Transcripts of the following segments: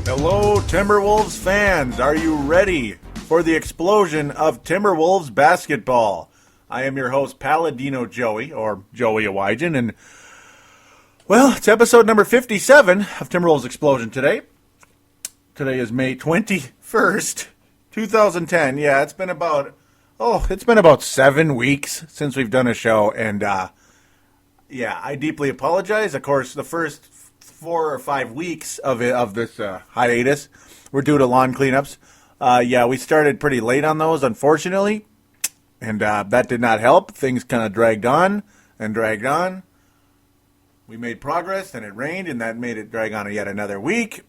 Hello, Timberwolves fans. Are you ready for the explosion of Timberwolves basketball? I am your host, Paladino Joey, or Joey Awajan, and, well, it's episode number 57 of Timberwolves Explosion today. Today is May 21st, 2010. Yeah, it's been about 7 weeks since we've done a show, and, I deeply apologize. Of course, the first 4 or 5 weeks of this hiatus were due to lawn cleanups. We started pretty late on those, unfortunately, and that did not help. Things kind of dragged on and dragged on. We made progress, and it rained, and that made it drag on yet another week.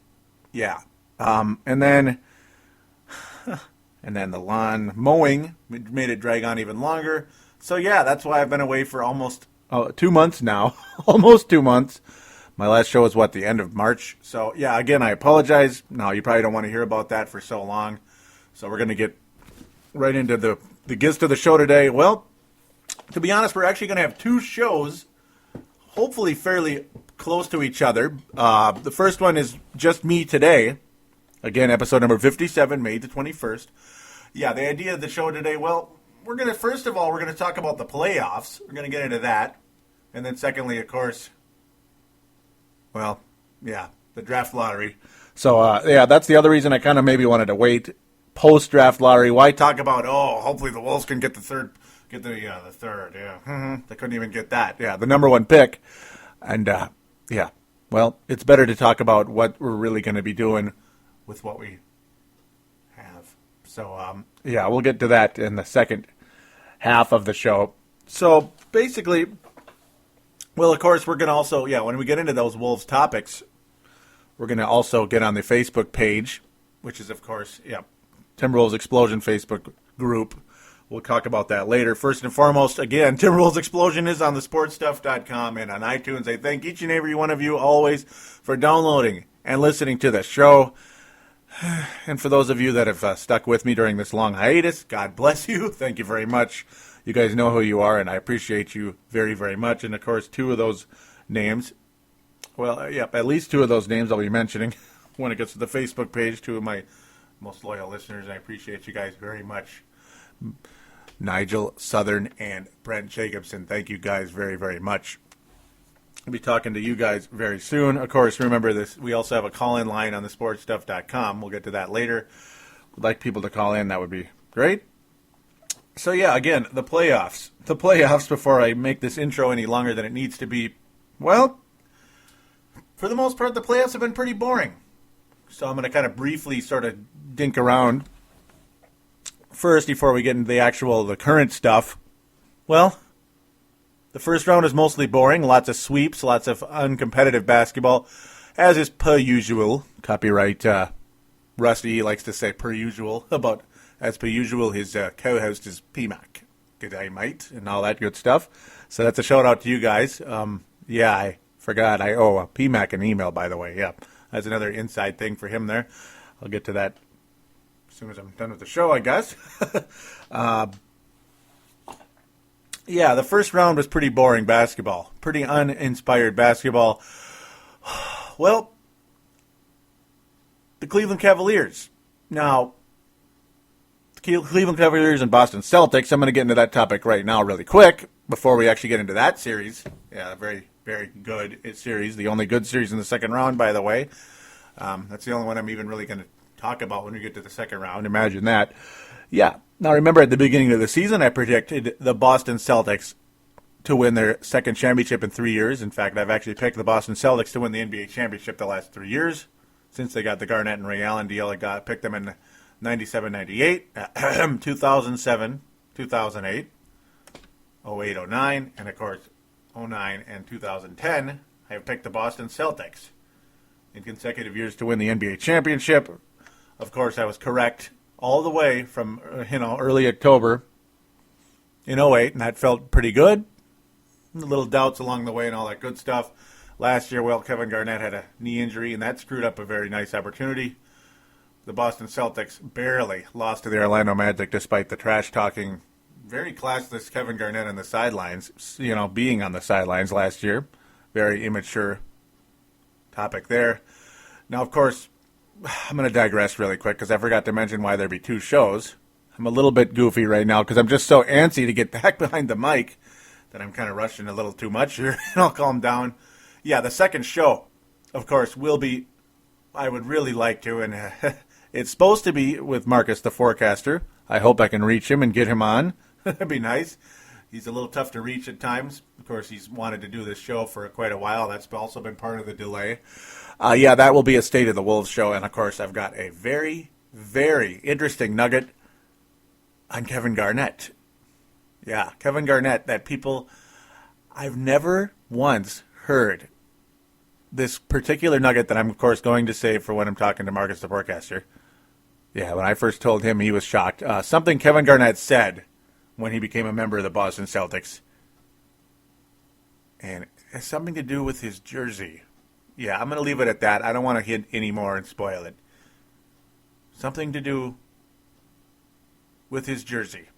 Yeah, and then the lawn mowing made it drag on even longer. So yeah, that's why I've been away for almost 2 months now, almost 2 months. My last show was, the end of March? So, yeah, again, I apologize. No, you probably don't want to hear about that for so long. So we're going to get right into the gist of the show today. Well, to be honest, we're actually going to have 2 shows, hopefully fairly close to each other. The first one is just me today. Again, episode number 57, May the 21st. Yeah, the idea of the show today, well, we're going to talk about the playoffs. We're going to get into that. And then secondly, of course, the draft lottery. So, that's the other reason I kind of maybe wanted to wait post-draft lottery. Why talk about, hopefully the Wolves can get the third, They couldn't even get that. Yeah, the number 1 pick. And, it's better to talk about what we're really going to be doing with what we have. So, we'll get to that in the second half of the show. So, basically, well, of course, we're going to also, when we get into those Wolves topics, we're going to also get on the Facebook page, which is, of course, Timberwolves Explosion Facebook group. We'll talk about that later. First and foremost, again, Timberwolves Explosion is on thesportstuff.com and on iTunes. I thank each and every one of you always for downloading and listening to the show. And for those of you that have stuck with me during this long hiatus, God bless you. Thank you very much. You guys know who you are, and I appreciate you very, very much. And, of course, 2 of those names, at least 2 of those names I'll be mentioning when it gets to the Facebook page. 2 of my most loyal listeners. I appreciate you guys very much. Nigel Southern and Brent Jacobson. Thank you guys very, very much. I'll be talking to you guys very soon. Of course, remember this. We also have a call-in line on thesportstuff.com. We'll get to that later. Would like people to call in. That would be great. So, again, the playoffs. The playoffs, before I make this intro any longer than it needs to be, well, for the most part, the playoffs have been pretty boring. So I'm going to kind of briefly sort of dink around first before we get into the current stuff. Well, the first round is mostly boring. Lots of sweeps, lots of uncompetitive basketball, as is per usual. Copyright Rusty likes to say per usual about... As per usual, his co-host is PMAC. G'day, mate, and all that good stuff. So that's a shout-out to you guys. I forgot. I owe PMAC an email, by the way. Yeah, that's another inside thing for him there. I'll get to that as soon as I'm done with the show, I guess. The first round was pretty boring basketball. Pretty uninspired basketball. Well, the Cleveland Cavaliers. Now... Cleveland Cavaliers and Boston Celtics. I'm going to get into that topic right now really quick before we actually get into that series. Yeah, very, very good series. The only good series in the second round, by the way. That's the only one I'm even really going to talk about when we get to the second round. Imagine that. Yeah. Now, remember at the beginning of the season, I predicted the Boston Celtics to win their second championship in 3 years. In fact, I've actually picked the Boston Celtics to win the NBA championship the last 3 years. Since they got the Garnett and Ray Allen deal, I picked them in 97, 98, 2007, 2008, 08, 09, and of course 09 and 2010. I have picked the Boston Celtics in consecutive years to win the NBA championship. Of course, I was correct all the way from early October in 08, and that felt pretty good. Little doubts along the way and all that good stuff. Last year, Kevin Garnett had a knee injury, and that screwed up a very nice opportunity. The Boston Celtics barely lost to the Orlando Magic despite the trash-talking, very classless Kevin Garnett on the sidelines, being on the sidelines last year. Very immature topic there. Now, of course, I'm going to digress really quick because I forgot to mention why there'd be two shows. I'm a little bit goofy right now because I'm just so antsy to get back behind the mic that I'm kind of rushing a little too much here. And I'll calm down. Yeah, the second show, of course, will be, I would really like to, and it's supposed to be with Marcus the Forecaster. I hope I can reach him and get him on. That'd be nice. He's a little tough to reach at times. Of course, he's wanted to do this show for quite a while. That's also been part of the delay. Yeah, that will be a State of the Wolves show. And, of course, I've got a very, very interesting nugget on Kevin Garnett. Yeah, Kevin Garnett, that people, I've never once heard this particular nugget that I'm, of course, going to save for when I'm talking to Marcus the Forecaster. Yeah, when I first told him, he was shocked. Something Kevin Garnett said when he became a member of the Boston Celtics. And it has something to do with his jersey. Yeah, I'm going to leave it at that. I don't want to hint any more and spoil it. Something to do with his jersey.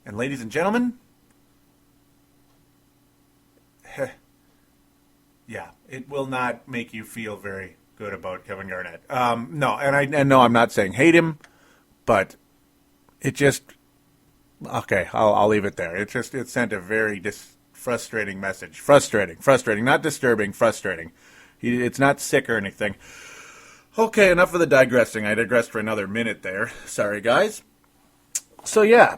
And ladies and gentlemen, yeah, it will not make you feel very good about Kevin Garnett. No, and no, I'm not saying hate him, but it just, okay, I'll leave it there. It sent a very frustrating message. Frustrating, not disturbing, frustrating. It's not sick or anything. Okay, enough of the digressing. I digressed for another minute there. Sorry, guys. So, yeah.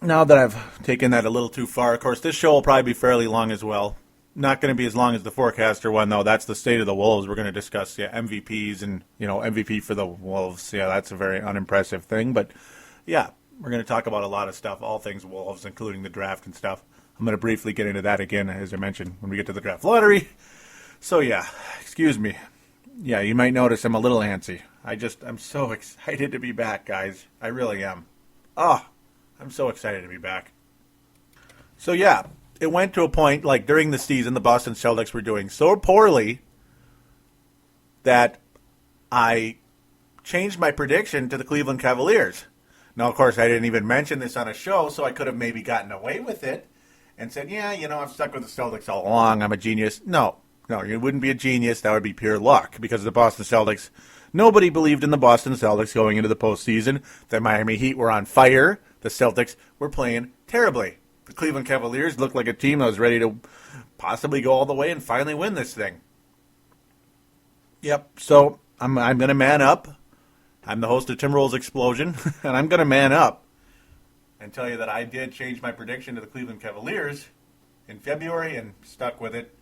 Now that I've taken that a little too far, of course, this show will probably be fairly long as well. Not going to be as long as the Forecaster one, though. That's the State of the Wolves. We're going to discuss MVPs and, MVP for the Wolves. Yeah, that's a very unimpressive thing. But, yeah, we're going to talk about a lot of stuff, all things Wolves, including the draft and stuff. I'm going to briefly get into that again, as I mentioned, when we get to the draft lottery. So, yeah, excuse me. Yeah, you might notice I'm a little antsy. I'm so excited to be back, guys. I really am. I'm so excited to be back. So, yeah, it went to a point, like during the season, the Boston Celtics were doing so poorly that I changed my prediction to the Cleveland Cavaliers. Now, of course, I didn't even mention this on a show, so I could have maybe gotten away with it and said, yeah, I've stuck with the Celtics all along. I'm a genius. No, you wouldn't be a genius. That would be pure luck because the Boston Celtics, nobody believed in the Boston Celtics going into the postseason. The Miami Heat were on fire. The Celtics were playing terribly. The Cleveland Cavaliers looked like a team that was ready to possibly go all the way and finally win this thing. Yep, so I'm going to man up. I'm the host of Timberwolves Explosion, and I'm going to man up and tell you that I did change my prediction to the Cleveland Cavaliers in February and stuck with it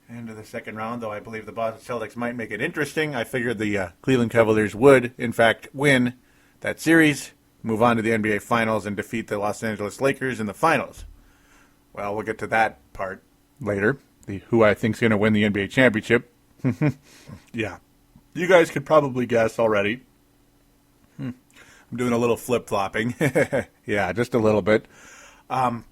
into the second round, though I believe the Boston Celtics might make it interesting. I figured the Cleveland Cavaliers would, in fact, win that series, move on to the NBA Finals, and defeat the Los Angeles Lakers in the Finals. Well, we'll get to that part later, who I think is going to win the NBA Championship. Yeah. You guys could probably guess already. I'm doing a little flip-flopping. Yeah, just a little bit. But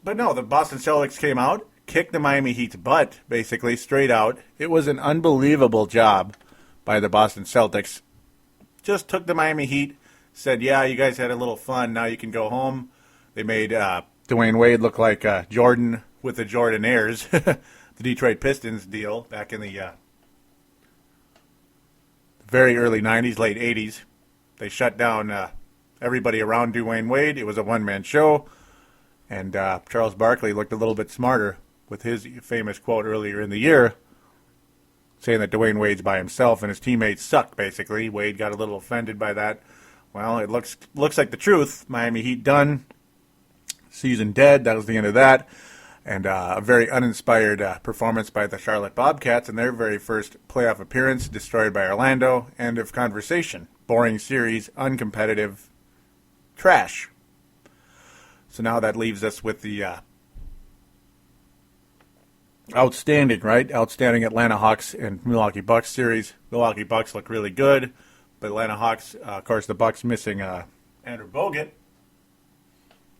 no, the Boston Celtics came out, kicked the Miami Heat's butt, basically, straight out. It was an unbelievable job by the Boston Celtics. Just took the Miami Heat, said, yeah, you guys had a little fun, now you can go home. They made Dwayne Wade look like Jordan with the Jordanaires, the Detroit Pistons deal back in the very early 90s, late 80s. They shut down everybody around Dwayne Wade. It was a one-man show. And Charles Barkley looked a little bit smarter with his famous quote earlier in the year, saying that Dwayne Wade's by himself and his teammates sucked, basically. Wade got a little offended by that. Well, it looks like the truth. Miami Heat done. Season dead. That was the end of that. And a very uninspired performance by the Charlotte Bobcats in their very first playoff appearance, destroyed by Orlando. End of conversation. Boring series, uncompetitive, trash. So now that leaves us with the outstanding Atlanta Hawks and Milwaukee Bucks series. Milwaukee Bucks look really good, but Atlanta Hawks, of course, the Bucks missing Andrew Bogut,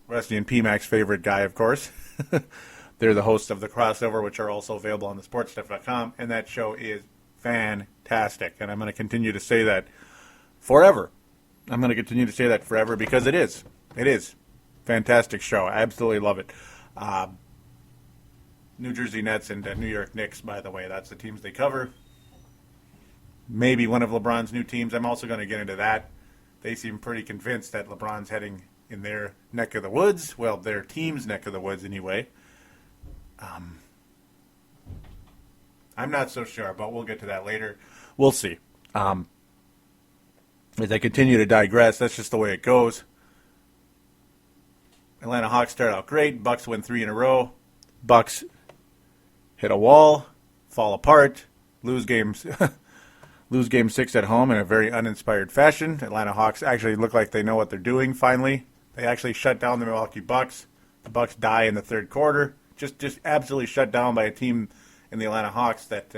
Rusty and PMAC's favorite guy, of course. They're the hosts of The Crossover, which are also available on thesportstuff.com, and that show is fantastic, and I'm going to continue to say that forever. I'm going to continue to say that forever because it is. It is. Fantastic show. I absolutely love it. New Jersey Nets and New York Knicks, by the way. That's the teams they cover. maybe one of LeBron's new teams. I'm also going to get into that. They seem pretty convinced that LeBron's heading in their neck of the woods. Well, their team's neck of the woods anyway. I'm not so sure, but we'll get to that later. We'll see. As I continue to digress, that's just the way it goes. Atlanta Hawks start out great. Bucks win 3 in a row. Bucks hit a wall, fall apart, lose games, lose game 6 at home in a very uninspired fashion. Atlanta Hawks actually look like they know what they're doing. Finally, they actually shut down the Milwaukee Bucks. The Bucks die in the third quarter. Just absolutely shut down by a team in the Atlanta Hawks that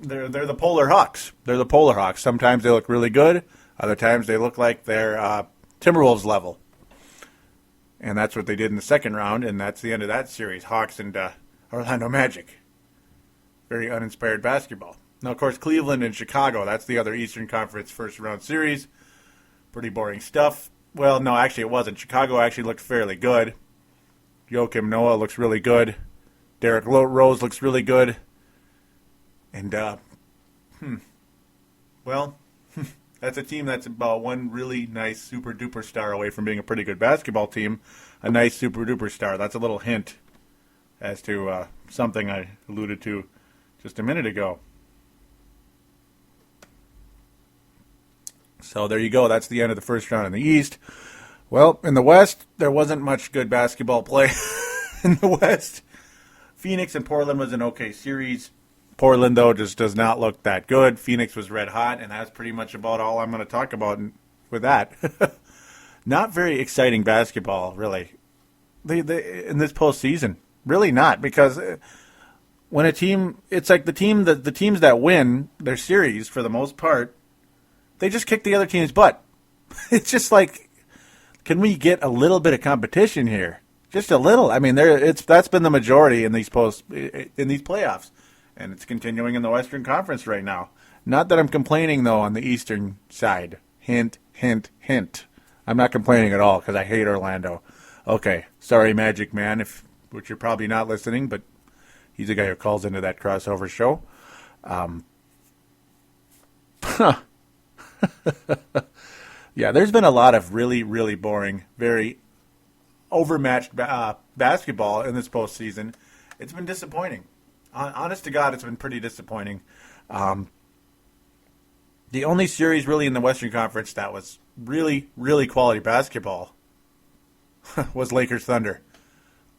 they're the Polar Hawks. They're the Polar Hawks. Sometimes they look really good. Other times they look like they're Timberwolves level. And that's what they did in the second round, and that's the end of that series. Hawks and Orlando Magic. Very uninspired basketball. Now, of course, Cleveland and Chicago. That's the other Eastern Conference first round series. Pretty boring stuff. Well, no, actually it wasn't. Chicago actually looked fairly good. Joakim Noah looks really good. Derrick Rose looks really good. And, well, that's a team that's about one really nice super-duper star away from being a pretty good basketball team. A nice super-duper star. That's a little hint as to something I alluded to just a minute ago. So there you go. That's the end of the first round in the East. Well, in the West, there wasn't much good basketball play in the West. Phoenix and Portland was an okay series. Portland, though, just does not look that good. Phoenix was red hot, and that's pretty much about all I'm going to talk about with that. Not very exciting basketball, really, in this postseason. Really not, because when a team, it's like the teams that win their series, for the most part, they just kick the other team's butt. It's just like, can we get a little bit of competition here? Just a little. I mean, that's been the majority in these playoffs, and it's continuing in the Western Conference right now. Not that I'm complaining though on the Eastern side. Hint, hint, hint. I'm not complaining at all because I hate Orlando. Okay, sorry, Magic Man, which you're probably not listening, but he's the guy who calls into that crossover show. Yeah, there's been a lot of really, really boring, very overmatched basketball in this postseason. It's been disappointing. Honest to God, it's been pretty disappointing. The only series really in the Western Conference that was really, really quality basketball was Lakers Thunder.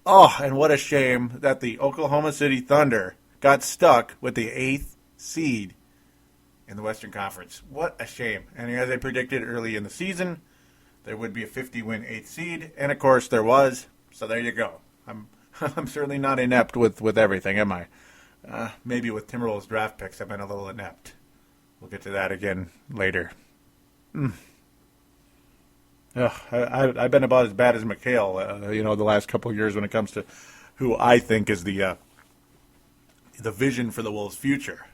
Oh, and what a shame that the Oklahoma City Thunder got stuck with the 8th seed in the Western Conference. What a shame. And as I predicted early in the season, there would be a 50-win 8th seed, and of course there was. So there you go. I'm certainly not inept with everything, am I? Maybe with Timberwolves draft picks, I've been a little inept. We'll get to that again later. I've been about as bad as McHale, the last couple of years when it comes to who I think is the vision for the Wolves' future.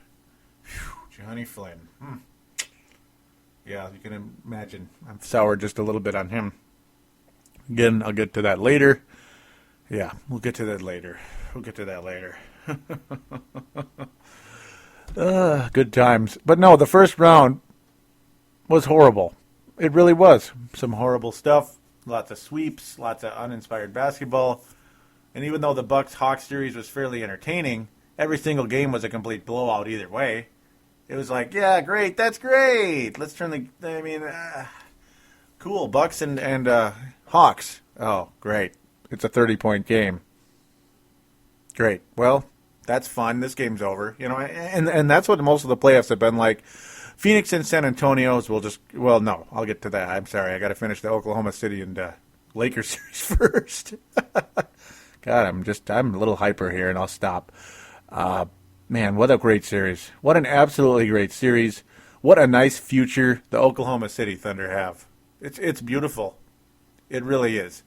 Whew, Johnny Flynn. Yeah, you can imagine. I'm soured just a little bit on him. Again, I'll get to that later. Yeah, we'll get to that later. Good times. But no, the first round was horrible. It really was. Some horrible stuff. Lots of sweeps. Lots of uninspired basketball. And even though the Bucks-Hawks series was fairly entertaining, every single game was a complete blowout either way. It was like, yeah, great, that's great. Let's turn cool, Bucks and Hawks. Oh, great. It's a 30-point game. Great. Well, that's fun. This game's over. And that's what most of the playoffs have been like. Phoenix and San Antonio's no, I'll get to that. I'm sorry. I got to finish the Oklahoma City and Lakers series first. God, I'm a little hyper here, and I'll stop. Man, what a great series. What an absolutely great series. What a nice future the Oklahoma City Thunder have. It's beautiful. It really is.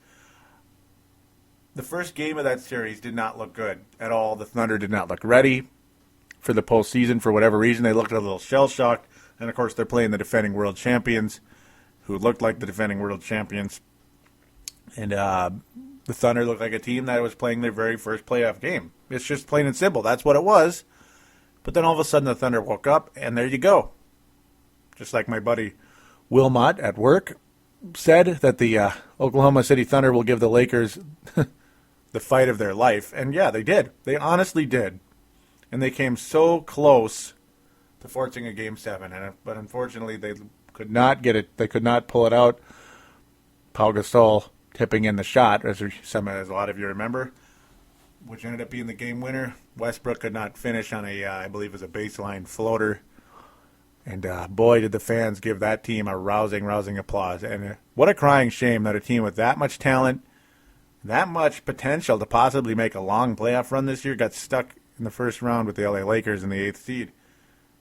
The first game of that series did not look good at all. The Thunder did not look ready for the postseason for whatever reason. They looked a little shell-shocked. And, of course, they're playing the defending world champions who looked like the defending world champions. And the Thunder looked like a team that was playing their very first playoff game. It's just plain and simple. That's what it was. But then all of a sudden the Thunder woke up, and there you go. Just like my buddy Wilmot at work said that the Oklahoma City Thunder will give the Lakers the fight of their life. And yeah, they did. They honestly did. And they came so close to forcing a Game 7. But unfortunately, they could not get it. They could not pull it out. Pau Gasol tipping in the shot, as a lot of you remember, which ended up being the game winner. Westbrook could not finish on I believe it was a baseline floater. And boy, did the fans give that team a rousing applause. And what a crying shame that a team with that much talent, that much potential to possibly make a long playoff run this year got stuck in the first round with the LA Lakers in the 8th seed.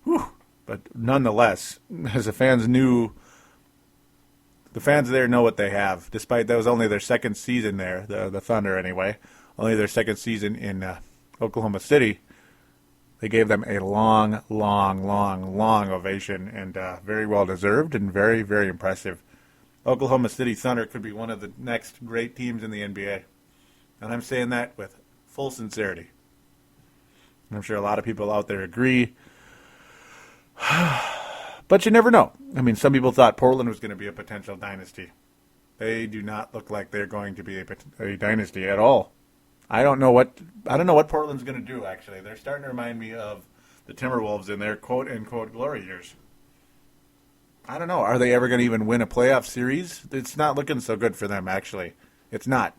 Whew. But nonetheless, as the fans knew, the fans there know what they have, despite that was only their second season there, the Thunder anyway, only their second season in Oklahoma City. They gave them a long ovation, and very well deserved and very, very impressive. Oklahoma City Thunder could be one of the next great teams in the NBA. And I'm saying that with full sincerity. I'm sure a lot of people out there agree. But you never know. I mean, some people thought Portland was going to be a potential dynasty. They do not look like they're going to be a dynasty at all. I don't know what Portland's going to do, actually. They're starting to remind me of the Timberwolves in their quote-unquote glory years. I don't know. Are they ever going to even win a playoff series? It's not looking so good for them, actually. It's not.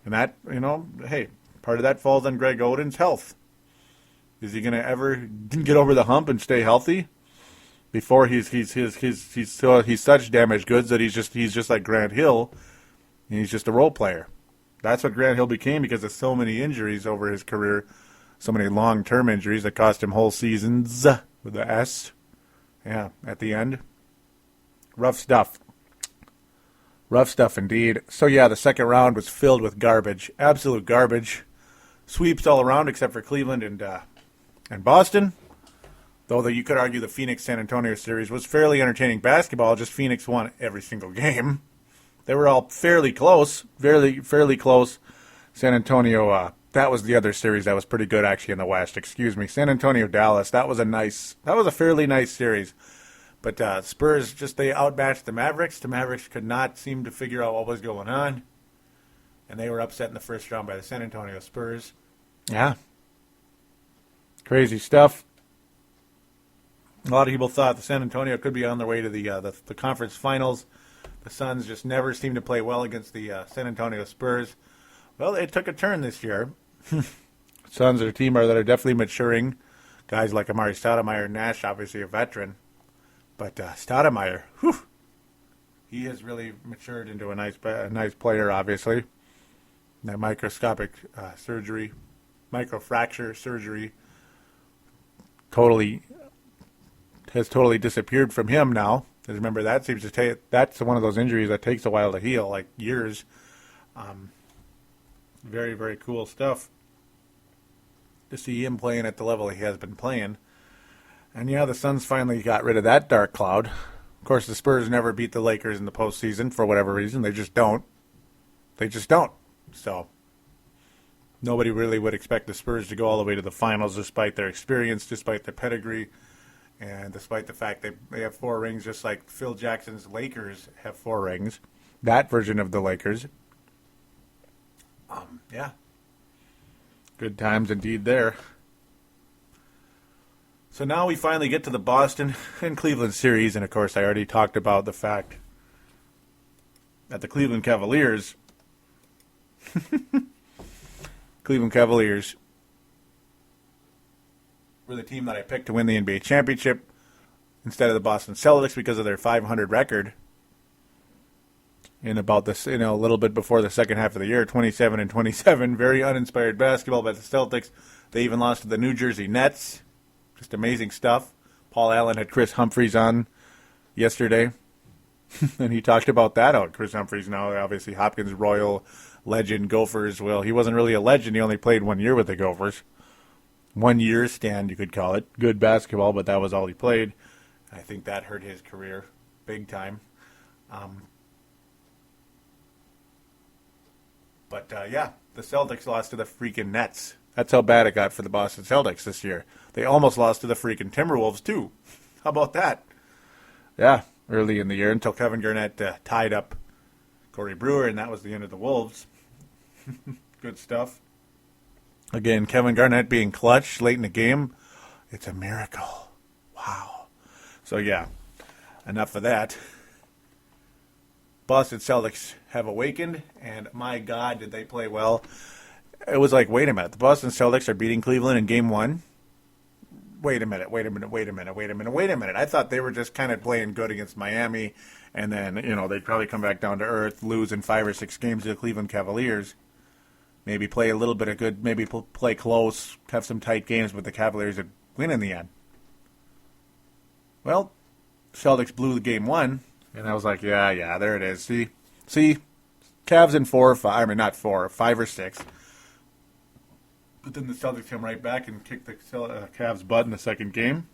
And that, hey, part of that falls on Greg Oden's health. Is he going to ever get over the hump and stay healthy? Before he's such damaged goods that he's just like Grant Hill, and he's just a role player. That's what Grant Hill became because of so many injuries over his career, so many long-term injuries that cost him whole seasons with the S. Yeah, at the end. Rough stuff. Rough stuff indeed. So yeah, the second round was filled with garbage, absolute garbage. Sweeps all around except for Cleveland and Boston. Though you could argue the Phoenix-San Antonio series was fairly entertaining basketball, just Phoenix won every single game. They were all fairly close, fairly close. San Antonio, that was the other series that was pretty good actually in the West. Excuse me, San Antonio-Dallas. That was a fairly nice series. But Spurs they outmatched the Mavericks. The Mavericks could not seem to figure out what was going on, and they were upset in the first round by the San Antonio Spurs. Yeah, crazy stuff. A lot of people thought the San Antonio could be on their way to the conference finals. The Suns just never seemed to play well against the San Antonio Spurs. Well, it took a turn this year. Suns are a team that are definitely maturing. Guys like Amari Stoudemire, Nash, obviously a veteran. But Stoudemire, he has really matured into a nice player, obviously. That microscopic microfracture surgery has totally disappeared from him now. Because remember, that's one of those injuries that takes a while to heal, like years. Very, very cool stuff to see him playing at the level he has been playing. And yeah, the Suns finally got rid of that dark cloud. Of course, the Spurs never beat the Lakers in the postseason for whatever reason. They just don't. So nobody really would expect the Spurs to go all the way to the finals despite their experience, despite their pedigree. And despite the fact they have 4 rings, just like Phil Jackson's Lakers have 4 rings, that version of the Lakers. Yeah. Good times indeed there. So now we finally get to the Boston and Cleveland series, and of course I already talked about the fact that the Cleveland Cavaliers were the team that I picked to win the NBA championship instead of the Boston Celtics because of their 500 record in about this, a little bit before the second half of the year, 27-27. Very uninspired basketball by the Celtics. They even lost to the New Jersey Nets. Just amazing stuff. Paul Allen had Chris Humphries on yesterday, and he talked about that. Oh, Chris Humphries now, obviously Hopkins Royal legend, Gophers. Well, he wasn't really a legend. He only played 1 year with the Gophers. 1 year stand, you could call it. Good basketball, but that was all he played. I think that hurt his career big time. But yeah, the Celtics lost to the freaking Nets. That's how bad it got for the Boston Celtics this year. They almost lost to the freaking Timberwolves, too. How about that? Yeah, early in the year until Kevin Garnett tied up Corey Brewer, and that was the end of the Wolves. Good stuff. Again, Kevin Garnett being clutch late in the game. It's a miracle. Wow. So, yeah, enough of that. Boston Celtics have awakened, and my God, did they play well. It was like, wait a minute. The Boston Celtics are beating Cleveland in Game 1. Wait a minute. I thought they were just kind of playing good against Miami, and then, they'd probably come back down to earth, lose in 5 or 6 games to the Cleveland Cavaliers. Maybe play a little bit of good, maybe play close, have some tight games, but the Cavaliers would win in the end. Well, Celtics blew the Game 1, and I was like, yeah, there it is. See, Cavs in 4 or 5, I mean, not 4, 5 or 6. But then the Celtics come right back and kick the Cavs' butt in the second game.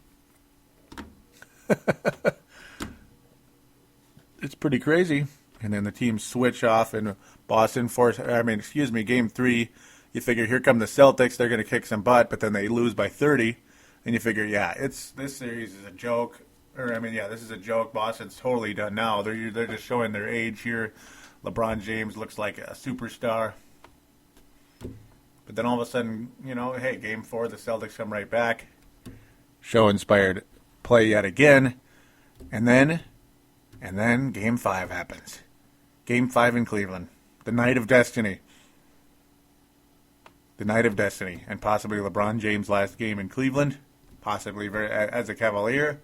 It's pretty crazy. And then the teams switch off, and Boston Game 3, you figure here come the Celtics, they're going to kick some butt, but then they lose by 30, and you figure, this series is a joke. This is a joke. Boston's totally done now. They're just showing their age here. LeBron James looks like a superstar. But then all of a sudden, Game 4, the Celtics come right back. Show-inspired play yet again. And then Game 5 happens. Game 5 in Cleveland. The night of destiny. The night of destiny. And possibly LeBron James' last game in Cleveland. Possibly as a Cavalier.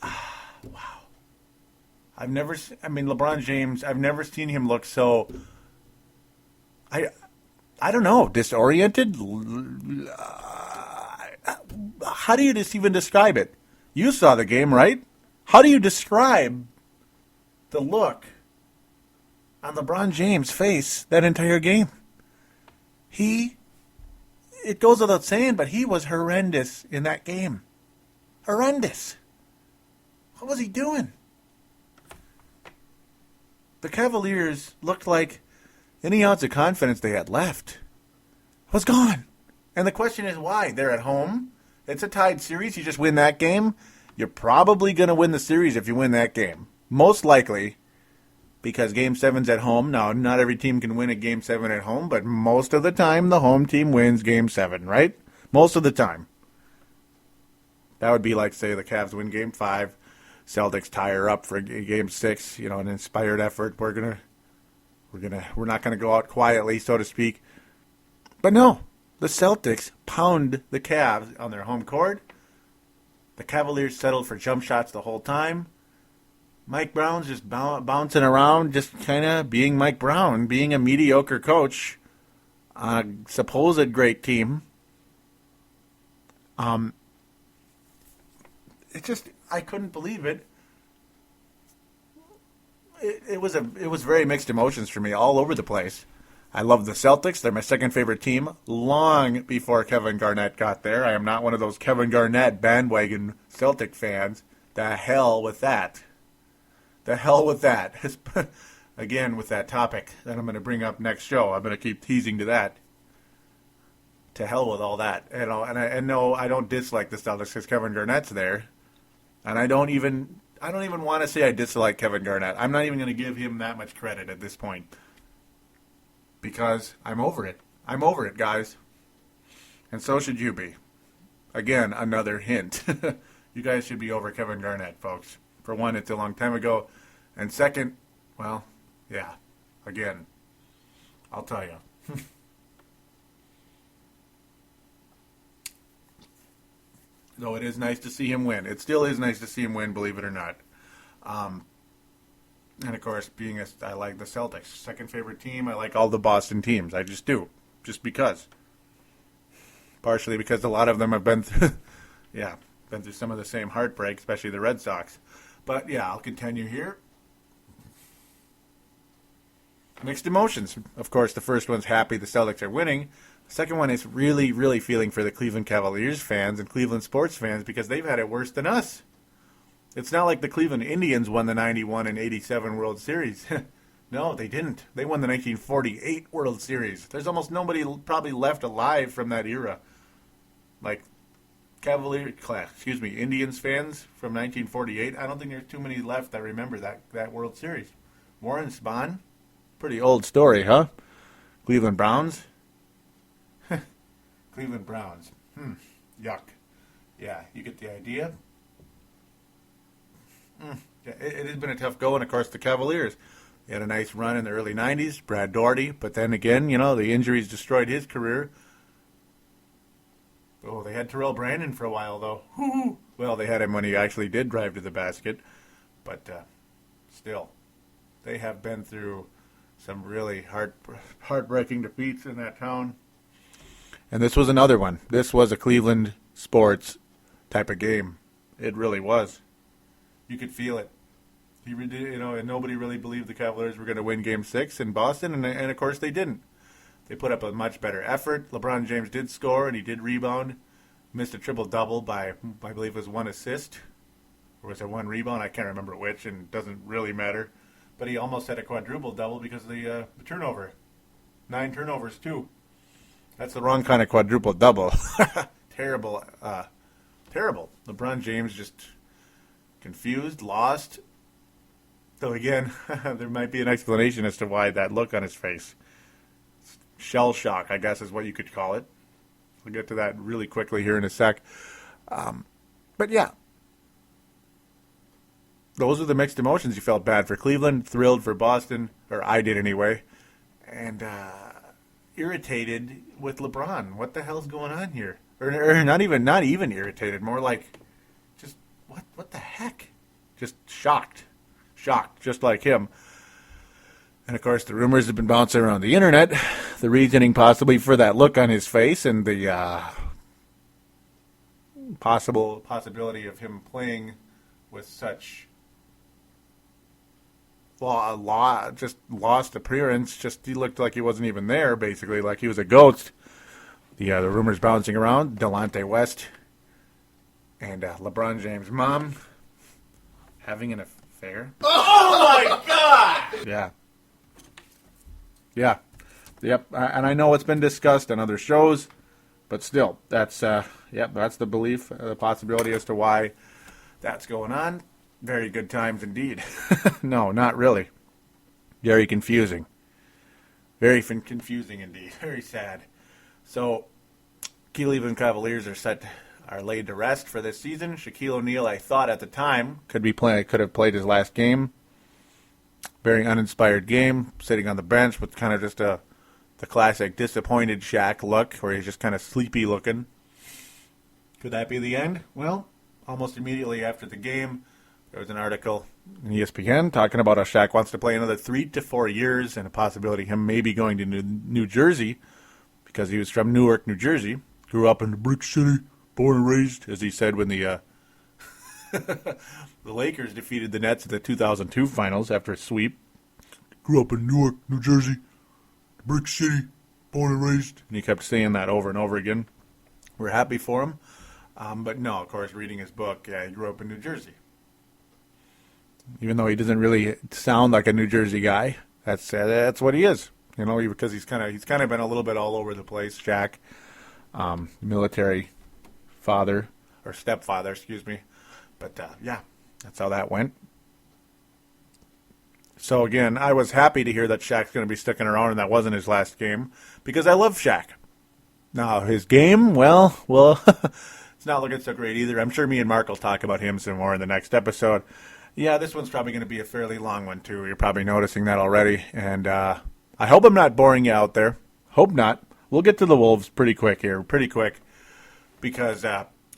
Wow. LeBron James, I've never seen him look so... I don't know, disoriented? How do you just even describe it? You saw the game, right? How do you describe the look on LeBron James' face that entire game? It goes without saying, but he was horrendous in that game. Horrendous. What was he doing? The Cavaliers looked like any ounce of confidence they had left was gone. And the question is why? They're at home. It's a tied series. You just win that game. You're probably going to win the series if you win that game. Most likely, because Game 7's at home. Now, not every team can win a Game 7 at home, but most of the time the home team wins Game 7, right? Most of the time. That would be like, say, the Cavs win Game 5, Celtics tie her up for Game 6, an inspired effort. We're not gonna go out quietly, so to speak. But no, the Celtics pound the Cavs on their home court. The Cavaliers settled for jump shots the whole time. Mike Brown's just bouncing around, just kind of being Mike Brown, being a mediocre coach on a supposed great team. I couldn't believe it. It was very mixed emotions for me all over the place. I love the Celtics. They're my second favorite team long before Kevin Garnett got there. I am not one of those Kevin Garnett bandwagon Celtic fans. The hell with that. The hell with that. Again, with that topic that I'm going to bring up next show. I'm going to keep teasing to that. To hell with all that. And no, I don't dislike the Celtics because Kevin Garnett's there. And I don't even want to say I dislike Kevin Garnett. I'm not even going to give him that much credit at this point. Because I'm over it. I'm over it, guys. And so should you be. Again, another hint. You guys should be over Kevin Garnett, folks. For one, it's a long time ago. And second, well, yeah. Again, I'll tell you. Though it is nice to see him win. It still is nice to see him win, believe it or not. And, of course, I like the Celtics. Second favorite team. I like all the Boston teams. I just do. Just because. Partially because a lot of them have been through, been through some of the same heartbreak, especially the Red Sox. But, yeah, I'll continue here. Mixed emotions. Of course, the first one's happy the Celtics are winning. The second one is really, really feeling for the Cleveland Cavaliers fans and Cleveland sports fans because they've had it worse than us. It's not like the Cleveland Indians won the 91 and 87 World Series. No, they didn't. They won the 1948 World Series. There's almost nobody probably left alive from that era. Like Indians fans from 1948. I don't think there's too many left that remember that World Series. Warren Spahn, pretty old story, huh? Cleveland Browns. Cleveland Browns. Yuck. Yeah, you get the idea. Yeah, it has been a tough go, and of course the Cavaliers. They had a nice run in the early 90s, Brad Daugherty, but then again, the injuries destroyed his career. Oh, they had Terrell Brandon for a while, though. Well, they had him when he actually did drive to the basket, but still, they have been through some really heartbreaking defeats in that town. And this was another one. This was a Cleveland sports type of game. It really was. You could feel it. And nobody really believed the Cavaliers were going to win Game 6 in Boston, and of course they didn't. They put up a much better effort. LeBron James did score, and he did rebound. Missed a triple-double by, I believe it was 1 assist. Or was it 1 rebound? I can't remember which, and it doesn't really matter. But he almost had a quadruple-double because of the turnover. 9 turnovers, too. That's the wrong kind of quadruple-double. Terrible. Terrible. LeBron James just confused, lost. So again, there might be an explanation as to why that look on his face. Shell shock, I guess, is what you could call it. We'll get to that really quickly here in a sec. But yeah, those are the mixed emotions. You felt bad for Cleveland, thrilled for Boston, or I did anyway, and irritated with LeBron. What the hell's going on here? Or not even irritated, more like just what the heck? Just shocked, just like him. And, of course, the rumors have been bouncing around the Internet, the reasoning possibly for that look on his face and the possibility of him playing with such just lost appearance. Just he looked like he wasn't even there, basically, like he was a ghost. The rumors bouncing around, Delonte West and LeBron James' mom having an affair. Oh, my God! Yeah. Yeah. Yep. And I know it's been discussed on other shows, but still, that's the belief, the possibility as to why that's going on. Very good times indeed. No, not really. Very confusing. Very confusing indeed. Very sad. So, Cleveland Cavaliers are laid to rest for this season. Shaquille O'Neal, I thought at the time, could have played his last game. Very uninspired game, sitting on the bench with kind of just the classic disappointed Shaq look, where he's just kind of sleepy looking. Could that be the end? Well, almost immediately after the game, there was an article in ESPN talking about how Shaq wants to play another 3 to 4 years and a possibility of him maybe going to New Jersey because he was from Newark, New Jersey. Grew up in the Brick City, born and raised, as he said when the the Lakers defeated the Nets in the 2002 finals after a sweep. Grew up in Newark, New Jersey, Brick City, born and raised. And he kept saying that over and over again. We're happy for him. But no, of course, reading his book, he grew up in New Jersey. Even though he doesn't really sound like a New Jersey guy, that's what he is. Because he's kind of been a little bit all over the place. Shaq, military father or stepfather, excuse me. But yeah, that's how that went. So again, I was happy to hear that Shaq's going to be sticking around, and that wasn't his last game because I love Shaq. Now his game, well, it's not looking so great either. I'm sure me and Mark will talk about him some more in the next episode. Yeah, this one's probably going to be a fairly long one too. You're probably noticing that already, and I hope I'm not boring you out there. Hope not. We'll get to the Wolves pretty quick, because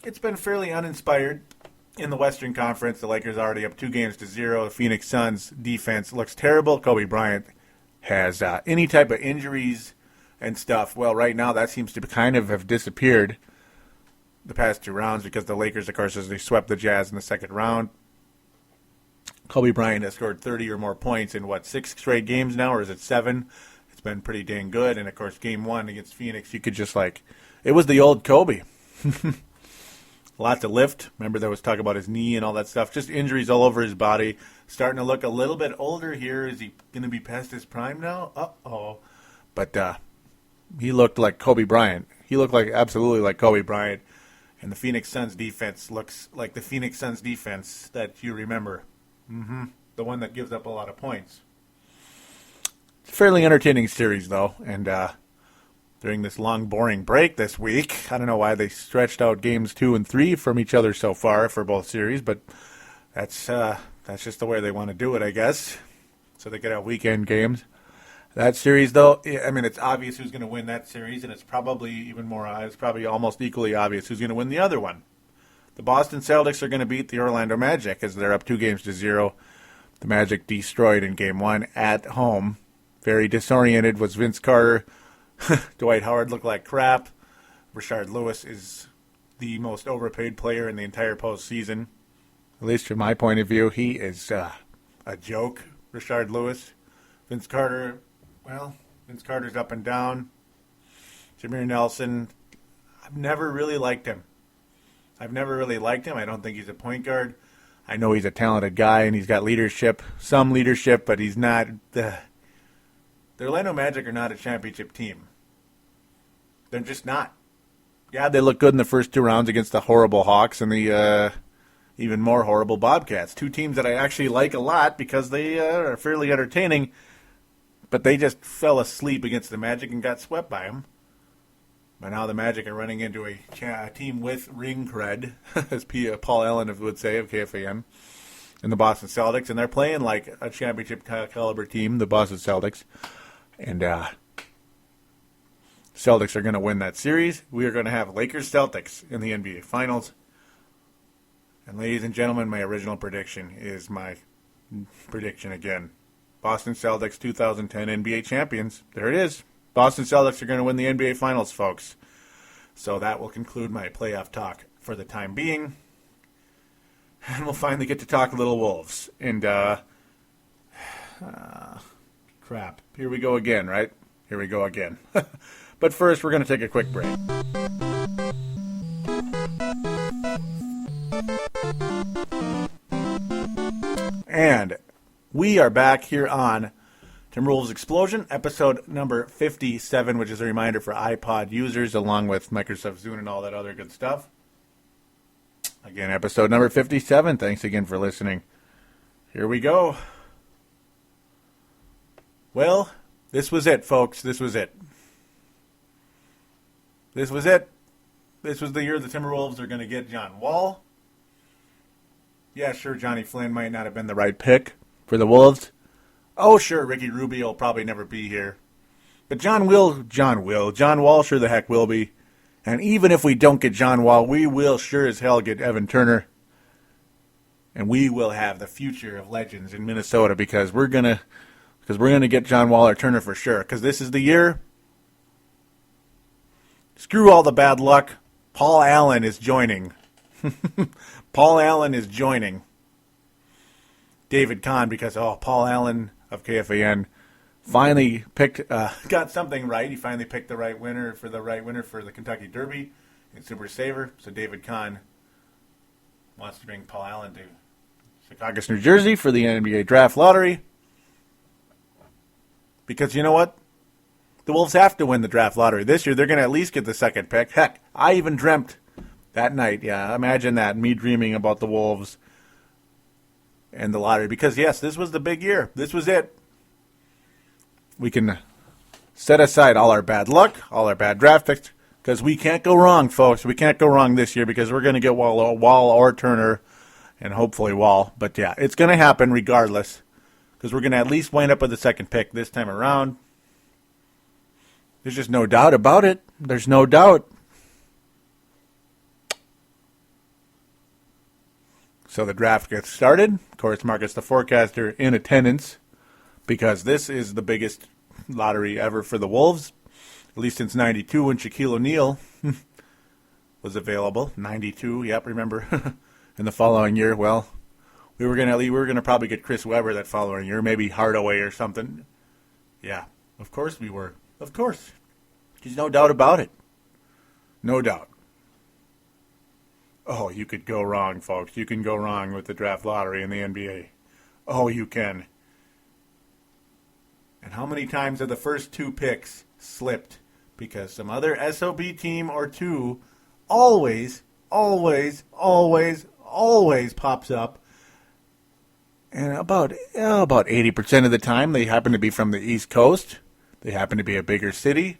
it's been fairly uninspired. In the Western Conference, the Lakers are already up 2-0. The Phoenix Suns defense looks terrible. Kobe Bryant has any type of injuries and stuff. Well, right now that seems to kind of have disappeared the past 2 rounds because the Lakers, of course, as they swept the Jazz in the second round. Kobe Bryant has scored 30 or more points in, 6 straight games now, or is it 7? It's been pretty dang good. And, of course, Game 1 against Phoenix, you could just it was the old Kobe. a lot to lift. Remember there was talk about his knee and all that stuff. Just injuries all over his body. Starting to look a little bit older here. Is he going to be past his prime now? Uh-oh. But he looked like Kobe Bryant. He looked like absolutely like Kobe Bryant. And the Phoenix Suns defense looks like the Phoenix Suns defense that you remember. The one that gives up a lot of points. Fairly entertaining series, though. And during this long, boring break this week, I don't know why they stretched out games 2 and 3 from each other so far for both series, but that's just the way they want to do it, I guess. So they could have weekend games. That series, though, I mean, it's obvious who's going to win that series, and it's probably even more, it's probably almost equally obvious who's going to win the other one. The Boston Celtics are going to beat the Orlando Magic as they're up 2-0. The Magic destroyed in Game 1 at home. Very disoriented was Vince Carter. Dwight Howard looked like crap. Rashard Lewis is the most overpaid player in the entire postseason. At least from my point of view, he is a joke, Rashard Lewis. Vince Carter, well, Vince Carter's up and down. Jameer Nelson, I've never really liked him. I don't think he's a point guard. I know he's a talented guy and he's got leadership, some leadership, but he's not. The Orlando Magic are not a championship team. They're just not. Yeah, they look good in the first 2 rounds against the horrible Hawks and the even more horrible Bobcats. 2 teams that I actually like a lot because they are fairly entertaining, but they just fell asleep against the Magic and got swept by them. But now the Magic are running into a team with ring cred, as Paul Allen would say of KFAN, and the Boston Celtics, and they're playing like a championship caliber team, the Boston Celtics. And Celtics are going to win that series. We are going to have Lakers-Celtics in the NBA Finals. And ladies and gentlemen, my original prediction is my prediction again. Boston Celtics 2010 NBA champions. There it is. Boston Celtics are going to win the NBA Finals, folks. So that will conclude my playoff talk for the time being. And we'll finally get to talk a little Wolves. And, crap. Here we go again, right? Here we go again. But first, we're going to take a quick break. And we are back here on Timberwolves Explosion, episode number 57, which is a reminder for iPod users, along with Microsoft Zune and all that other good stuff. Again, episode number 57. Thanks again for listening. Here we go. Well, this was it, folks. This was it. This was it. This was the year the Timberwolves are going to get John Wall. Yeah, sure, Johnny Flynn might not have been the right pick for the Wolves. Oh, sure, Ricky Rubio will probably never be here. But John Wall sure the heck will be. And even if we don't get John Wall, we will sure as hell get Evan Turner. And we will have the future of legends in Minnesota because we're gonna get John Wall or Turner for sure. Because this is the year. Screw all the bad luck. Paul Allen is joining. Paul Allen is joining David Kahn because, Paul Allen of KFAN finally got something right. He finally picked the right winner for the Kentucky Derby in Super Saver. So David Kahn wants to bring Paul Allen to Secaucus, New Jersey for the NBA Draft Lottery. Because you know what? The Wolves have to win the draft lottery this year. They're going to at least get the second pick. Heck, I even dreamt that night. Yeah, imagine that, me dreaming about the Wolves and the lottery. Because, yes, this was the big year. This was it. We can set aside all our bad luck, all our bad draft picks, because we can't go wrong, folks. We can't go wrong this year because we're going to get Wall or Turner and hopefully Wall. But, yeah, it's going to happen regardless because we're going to at least wind up with the second pick this time around. There's just no doubt about it. There's no doubt. So the draft gets started. Of course, Marcus the Forecaster in attendance because this is the biggest lottery ever for the Wolves, at least since 92 when Shaquille O'Neal was available. 92, yep, remember. In the following year, well, we were gonna probably get Chris Webber that following year, maybe Hardaway or something. Yeah, of course we were. Of course. There's no doubt about it. No doubt. Oh, you could go wrong, folks. You can go wrong with the draft lottery in the NBA. Oh, you can. And how many times have the first two picks slipped because some other SOB team or two always pops up? And about 80% of the time, they happen to be from the East Coast. They happen to be a bigger city.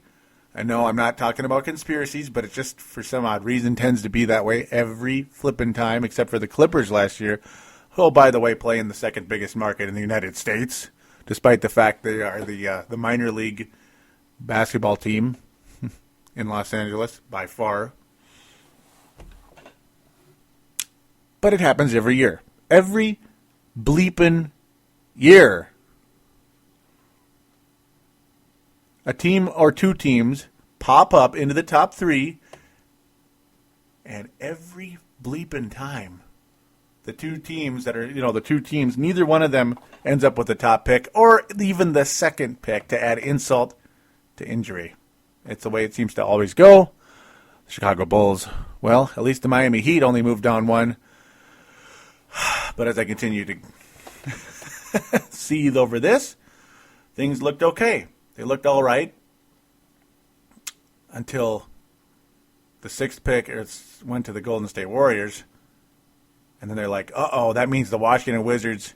I know I'm not talking about conspiracies, but it just, for some odd reason, tends to be that way every flipping time, except for the Clippers last year, who, oh, by the way, play in the second biggest market in the United States, despite the fact they are the minor league basketball team in Los Angeles, by far. But it happens every year. Every bleeping year. A team or two teams pop up into the top three, and every bleeping time, the two teams that are, neither one of them ends up with the top pick or even the second pick, to add insult to injury. It's the way it seems to always go. The Chicago Bulls, well, at least the Miami Heat only moved down one. But as I continue to seethe over this, things looked okay. They looked all right until the sixth pick went to the Golden State Warriors. And then they're like, uh-oh, that means the Washington Wizards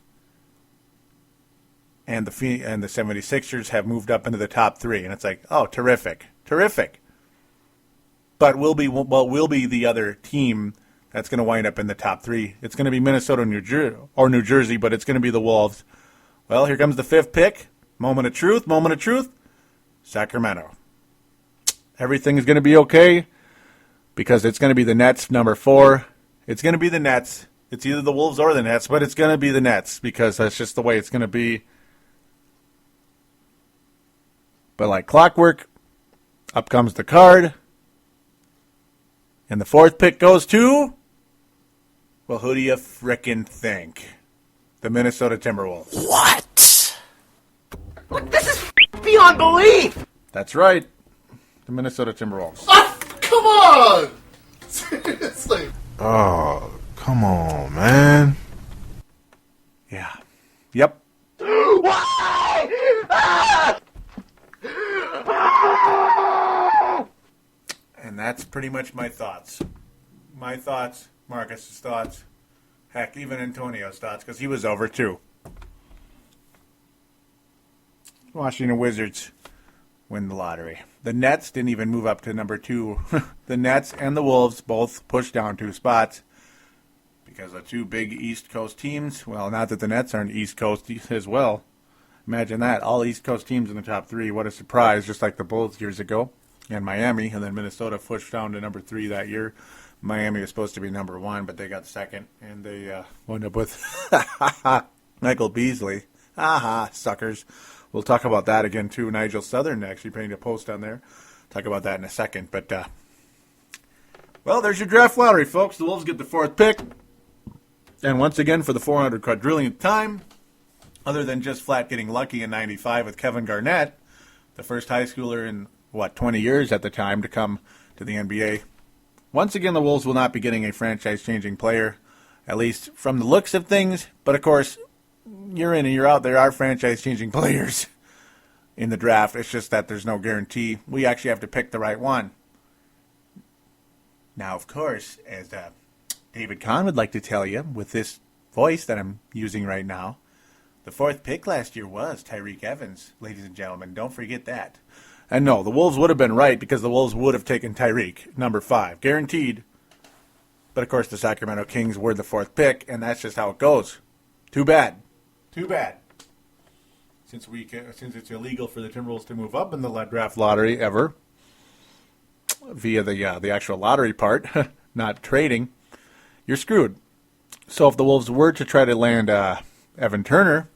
and the 76ers have moved up into the top three. And it's like, oh, terrific. But we'll be the other team that's going to wind up in the top three. It's going to be Minnesota or New Jersey, but it's going to be the Wolves. Well, here comes the fifth pick. Moment of truth. Sacramento. Everything is going to be okay because it's going to be the Nets, number 4. It's going to be the Nets. It's either the Wolves or the Nets, but it's going to be the Nets because that's just the way it's going to be. But like clockwork, up comes the card. And the fourth pick goes to, well, who do you frickin' think? The Minnesota Timberwolves. What? This is beyond belief! That's right. The Minnesota Timberwolves. Oh, come on! Seriously. Oh, come on, man. Yeah. Yep. Why? Ah! And that's pretty much my thoughts. My thoughts, Marcus's thoughts, heck, even Antonio's thoughts, because he was over too. Washington Wizards win the lottery. The Nets didn't even move up to number 2. The Nets and the Wolves both pushed down 2 spots because of 2 big East Coast teams. Well, not that the Nets aren't East Coast as well. Imagine that. All East Coast teams in the top 3. What a surprise, just like the Bulls years ago. And Miami, and then Minnesota pushed down to number 3 that year. Miami was supposed to be number 1, but they got second, and they wound up with Michael Beasley. Suckers. We'll talk about that again, too. Nigel Southern actually putting a post on there. Talk about that in a second. But, well, there's your draft lottery, folks. The Wolves get the 4th pick. And once again, for the 400 quadrillionth time, other than just flat getting lucky in 95 with Kevin Garnett, the first high schooler in, 20 years at the time to come to the NBA. Once again, the Wolves will not be getting a franchise-changing player, at least from the looks of things. But, of course, you're in and you're out. There are franchise-changing players in the draft. It's just that there's no guarantee. We actually have to pick the right one. Now, of course, as David Kahn would like to tell you with this voice that I'm using right now, the 4th pick last year was Tyreke Evans, ladies and gentlemen. Don't forget that. And no, the Wolves would have been right because the Wolves would have taken Tyreke, number 5, guaranteed. But, of course, the Sacramento Kings were the 4th pick, and that's just how it goes. Too bad. Since it's illegal for the Timberwolves to move up in the draft lottery ever, via the actual lottery part, not trading, you're screwed. So if the Wolves were to try to land Evan Turner,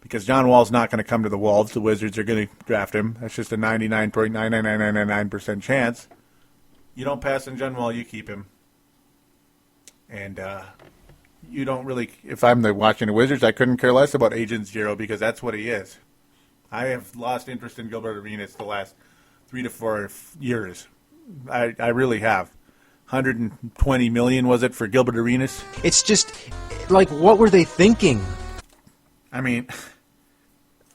because John Wall's not going to come to the Wolves, the Wizards are going to draft him. That's just a 99.99999% chance. You don't pass on John Wall, you keep him. And you don't really, if I'm the Washington Wizards, I couldn't care less about Agent Zero because that's what he is. I have lost interest in Gilbert Arenas the last 3 to 4 years. I really have. $120 million, was it, for Gilbert Arenas? It's just, like, what were they thinking? I mean,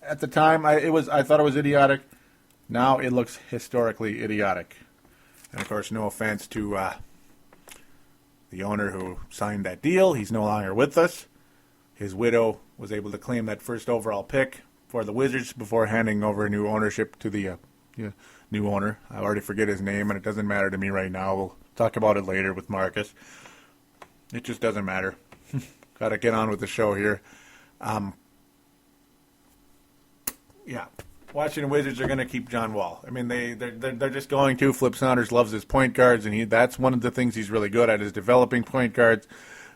at the time, I thought it was idiotic. Now it looks historically idiotic. And, of course, no offense to the owner who signed that deal. He's no longer with us. His widow was able to claim that first overall pick for the Wizards before handing over new ownership to the new owner. I already forget his name, and it doesn't matter to me right now. We'll talk about it later with Marcus. It just doesn't matter. Got to get on with the show here. Yeah, Washington Wizards are going to keep John Wall. I mean, they're just going to. Flip Saunders loves his point guards, and that's one of the things he's really good at is developing point guards.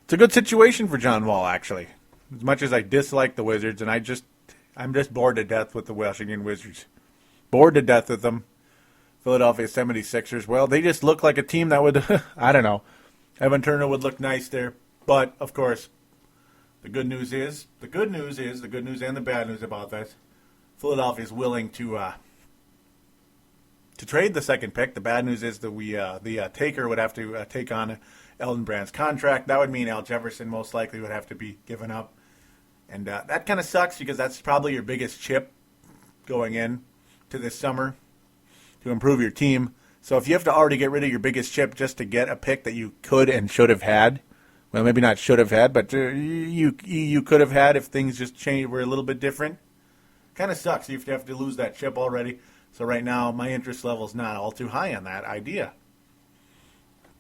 It's a good situation for John Wall, actually. As much as I dislike the Wizards, and I'm just bored to death with the Washington Wizards. Bored to death with them. Philadelphia 76ers, well, they just look like a team that would, I don't know. Evan Turner would look nice there. But, of course, the good news and the bad news about this, Philadelphia is willing to trade the second pick. The bad news is that the taker would have to take on Elton Brand's contract. That would mean Al Jefferson most likely would have to be given up. And that kind of sucks because that's probably your biggest chip going in to this summer to improve your team. So if you have to already get rid of your biggest chip just to get a pick that you could and should have had, well, maybe not should have had, but you could have had if things just were a little bit different, kind of sucks. You have to lose that chip already. So right now, my interest level is not all too high on that idea.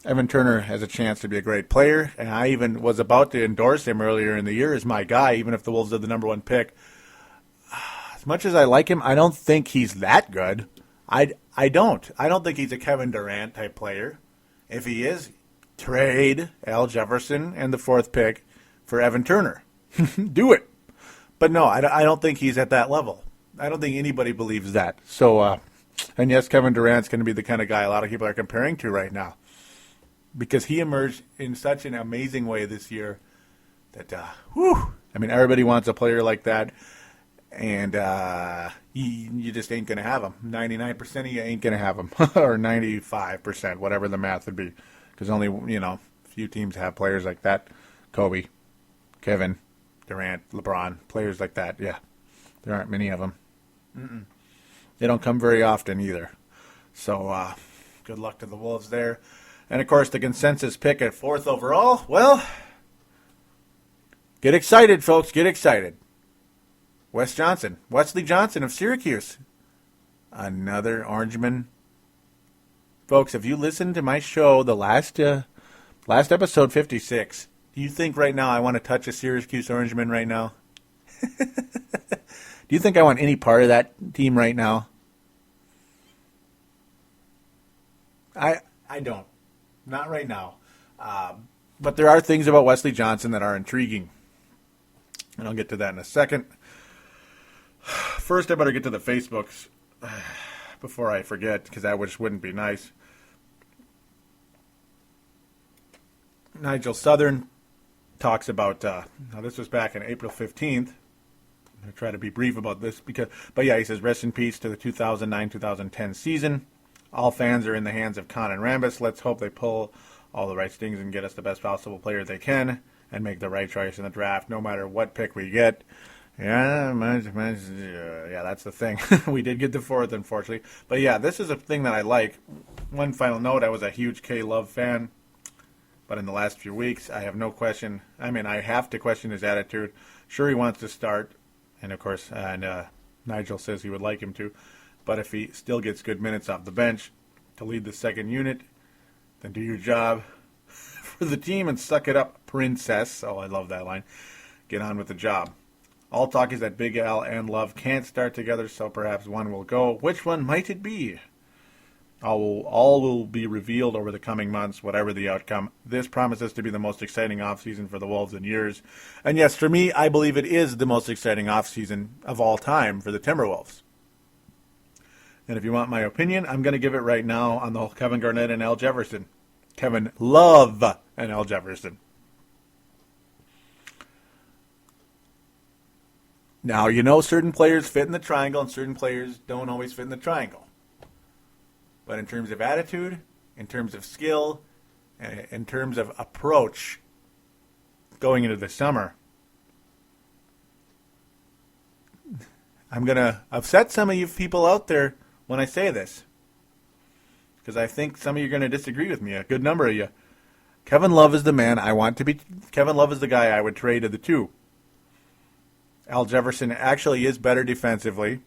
Evan Turner has a chance to be a great player, and I even was about to endorse him earlier in the year as my guy, even if the Wolves had the number one pick. As much as I like him, I don't think he's that good. I don't think he's a Kevin Durant type player. If he is, trade Al Jefferson and the fourth pick for Evan Turner. Do it. But no, I don't think he's at that level. I don't think anybody believes that. So, and yes, Kevin Durant's going to be the kind of guy a lot of people are comparing to right now. Because he emerged in such an amazing way this year that, I mean, everybody wants a player like that. And you just ain't going to have him. 99% of you ain't going to have him. Or 95%, whatever the math would be. Because only, a few teams have players like that. Kobe, Kevin, Durant, LeBron, players like that. Yeah, there aren't many of them. They don't come very often either. So good luck to the Wolves there. And, of course, the consensus pick at 4th overall, well, get excited, folks. Get excited. Wesley Johnson of Syracuse. Another Orangeman. Folks, if you listened to my show, the last episode 56, do you think right now I want to touch a Syracuse Orangeman right now? Do you think I want any part of that team right now? I don't. Not right now. But there are things about Wesley Johnson that are intriguing. And I'll get to that in a second. First, I better get to the Facebooks before I forget, because that just wouldn't be nice. Nigel Southern talks about, now this was back on April 15th. I'm going to try to be brief about this, but he says, rest in peace to the 2009-2010 season. All fans are in the hands of Con and Rambus. Let's hope they pull all the right stings and get us the best possible player they can and make the right choice in the draft, no matter what pick we get. Yeah, that's the thing. We did get the 4th, unfortunately. But yeah, this is a thing that I like. One final note, I was a huge K-Love fan. But in the last few weeks, I have no question. I mean, I have to question his attitude. Sure, he wants to start. And, of course, Nigel says he would like him to. But if he still gets good minutes off the bench to lead the second unit, then do your job for the team and suck it up, princess. Oh, I love that line. Get on with the job. All talk is that Big Al and Love can't start together, so perhaps one will go. Which one might it be? All will be revealed over the coming months, whatever the outcome. This promises to be the most exciting offseason for the Wolves in years. And yes, for me, I believe it is the most exciting offseason of all time for the Timberwolves. And if you want my opinion, I'm going to give it right now on the whole Kevin Garnett and Al Jefferson. Kevin Love and Al Jefferson. Now, certain players fit in the triangle and certain players don't always fit in the triangle. But in terms of attitude, in terms of skill, in terms of approach going into the summer. I'm going to upset some of you people out there when I say this, because I think some of you are going to disagree with me, a good number of you. Kevin Love is the man I want to be. Kevin Love is the guy I would trade to the two. Al Jefferson actually is better defensively,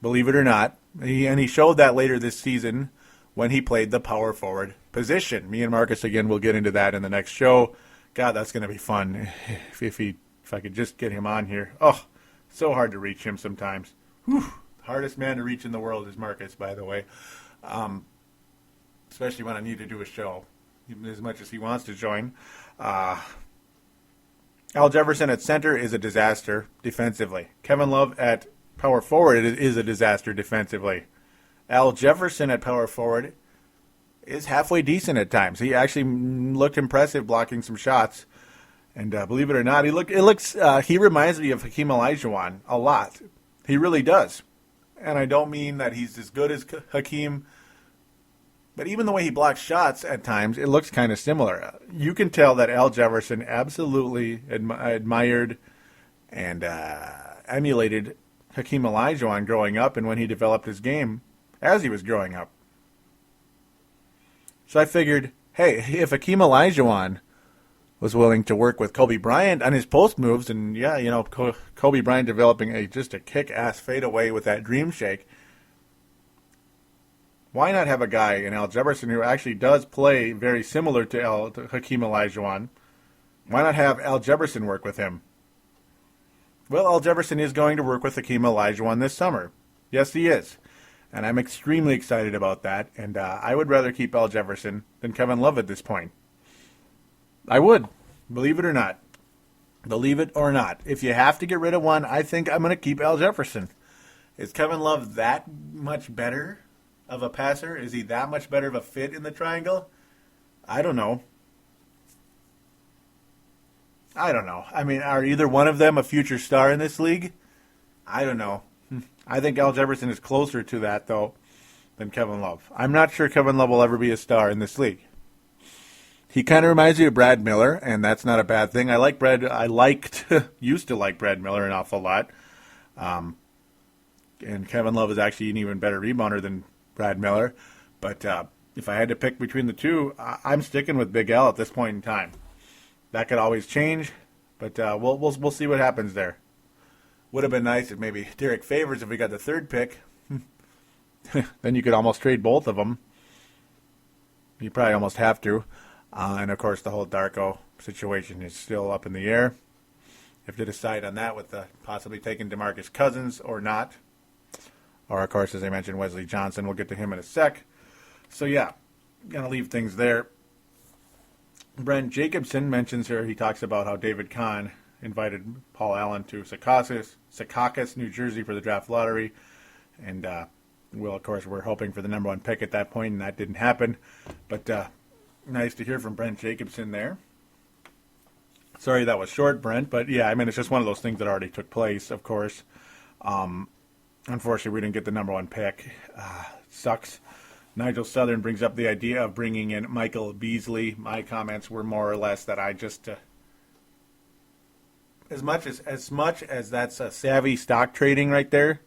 believe it or not. He showed that later this season when he played the power forward position. Me and Marcus, again, will get into that in the next show. God, that's going to be fun if I could just get him on here. Oh, so hard to reach him sometimes. Whew. Hardest man to reach in the world is Marcus, by the way. Especially when I need to do a show, even as much as he wants to join. Al Jefferson at center is a disaster defensively. Kevin Love at power forward is a disaster defensively. Al Jefferson at power forward is halfway decent at times. He actually looked impressive blocking some shots. And believe it or not, he reminds me of Hakeem Olajuwon a lot. He really does. And I don't mean that he's as good as Hakeem, but even the way he blocks shots at times, it looks kind of similar. You can tell that Al Jefferson absolutely admired and emulated Hakeem Olajuwon growing up and when he developed his game as he was growing up. So I figured, hey, if Hakeem Olajuwon was willing to work with Kobe Bryant on his post moves, and yeah, Kobe Bryant developing just a kick-ass fadeaway with that dream shake, why not have a guy in Al Jefferson who actually does play very similar to Hakeem Olajuwon? Why not have Al Jefferson work with him? Well, Al Jefferson is going to work with Hakeem Olajuwon this summer. Yes, he is. And I'm extremely excited about that. And I would rather keep Al Jefferson than Kevin Love at this point. I would. Believe it or not. Believe it or not. If you have to get rid of one, I think I'm going to keep Al Jefferson. Is Kevin Love that much better of a passer? Is he that much better of a fit in the triangle? I don't know. I mean, are either one of them a future star in this league? I don't know. I think Al Jefferson is closer to that, though, than Kevin Love. I'm not sure Kevin Love will ever be a star in this league. He kind of reminds me of Brad Miller, and that's not a bad thing. Used to like Brad Miller an awful lot. And Kevin Love is actually an even better rebounder than Brad Miller. But if I had to pick between the two, I'm sticking with Big Al at this point in time. That could always change, but we'll see what happens there. Would have been nice if maybe Derek Favors, if we got the third pick. Then you could almost trade both of them. You probably almost have to. And, of course, the whole Darko situation is still up in the air. If they decide on that with possibly taking DeMarcus Cousins or not. Or, of course, as I mentioned, Wesley Johnson. We'll get to him in a sec. So, yeah, going to leave things there. Brent Jacobson mentions here, he talks about how David Kahn invited Paul Allen to Secaucus, New Jersey for the draft lottery. And, of course, we're hoping for the number one pick at that point, and that didn't happen. But nice to hear from Brent Jacobson there. Sorry that was short, Brent, but yeah, I mean, it's just one of those things that already took place, of course. Unfortunately, we didn't get the number one pick. Sucks. Nigel Southern brings up the idea of bringing in Michael Beasley. My comments were more or less that I just, as much as that's a savvy stock trading right there.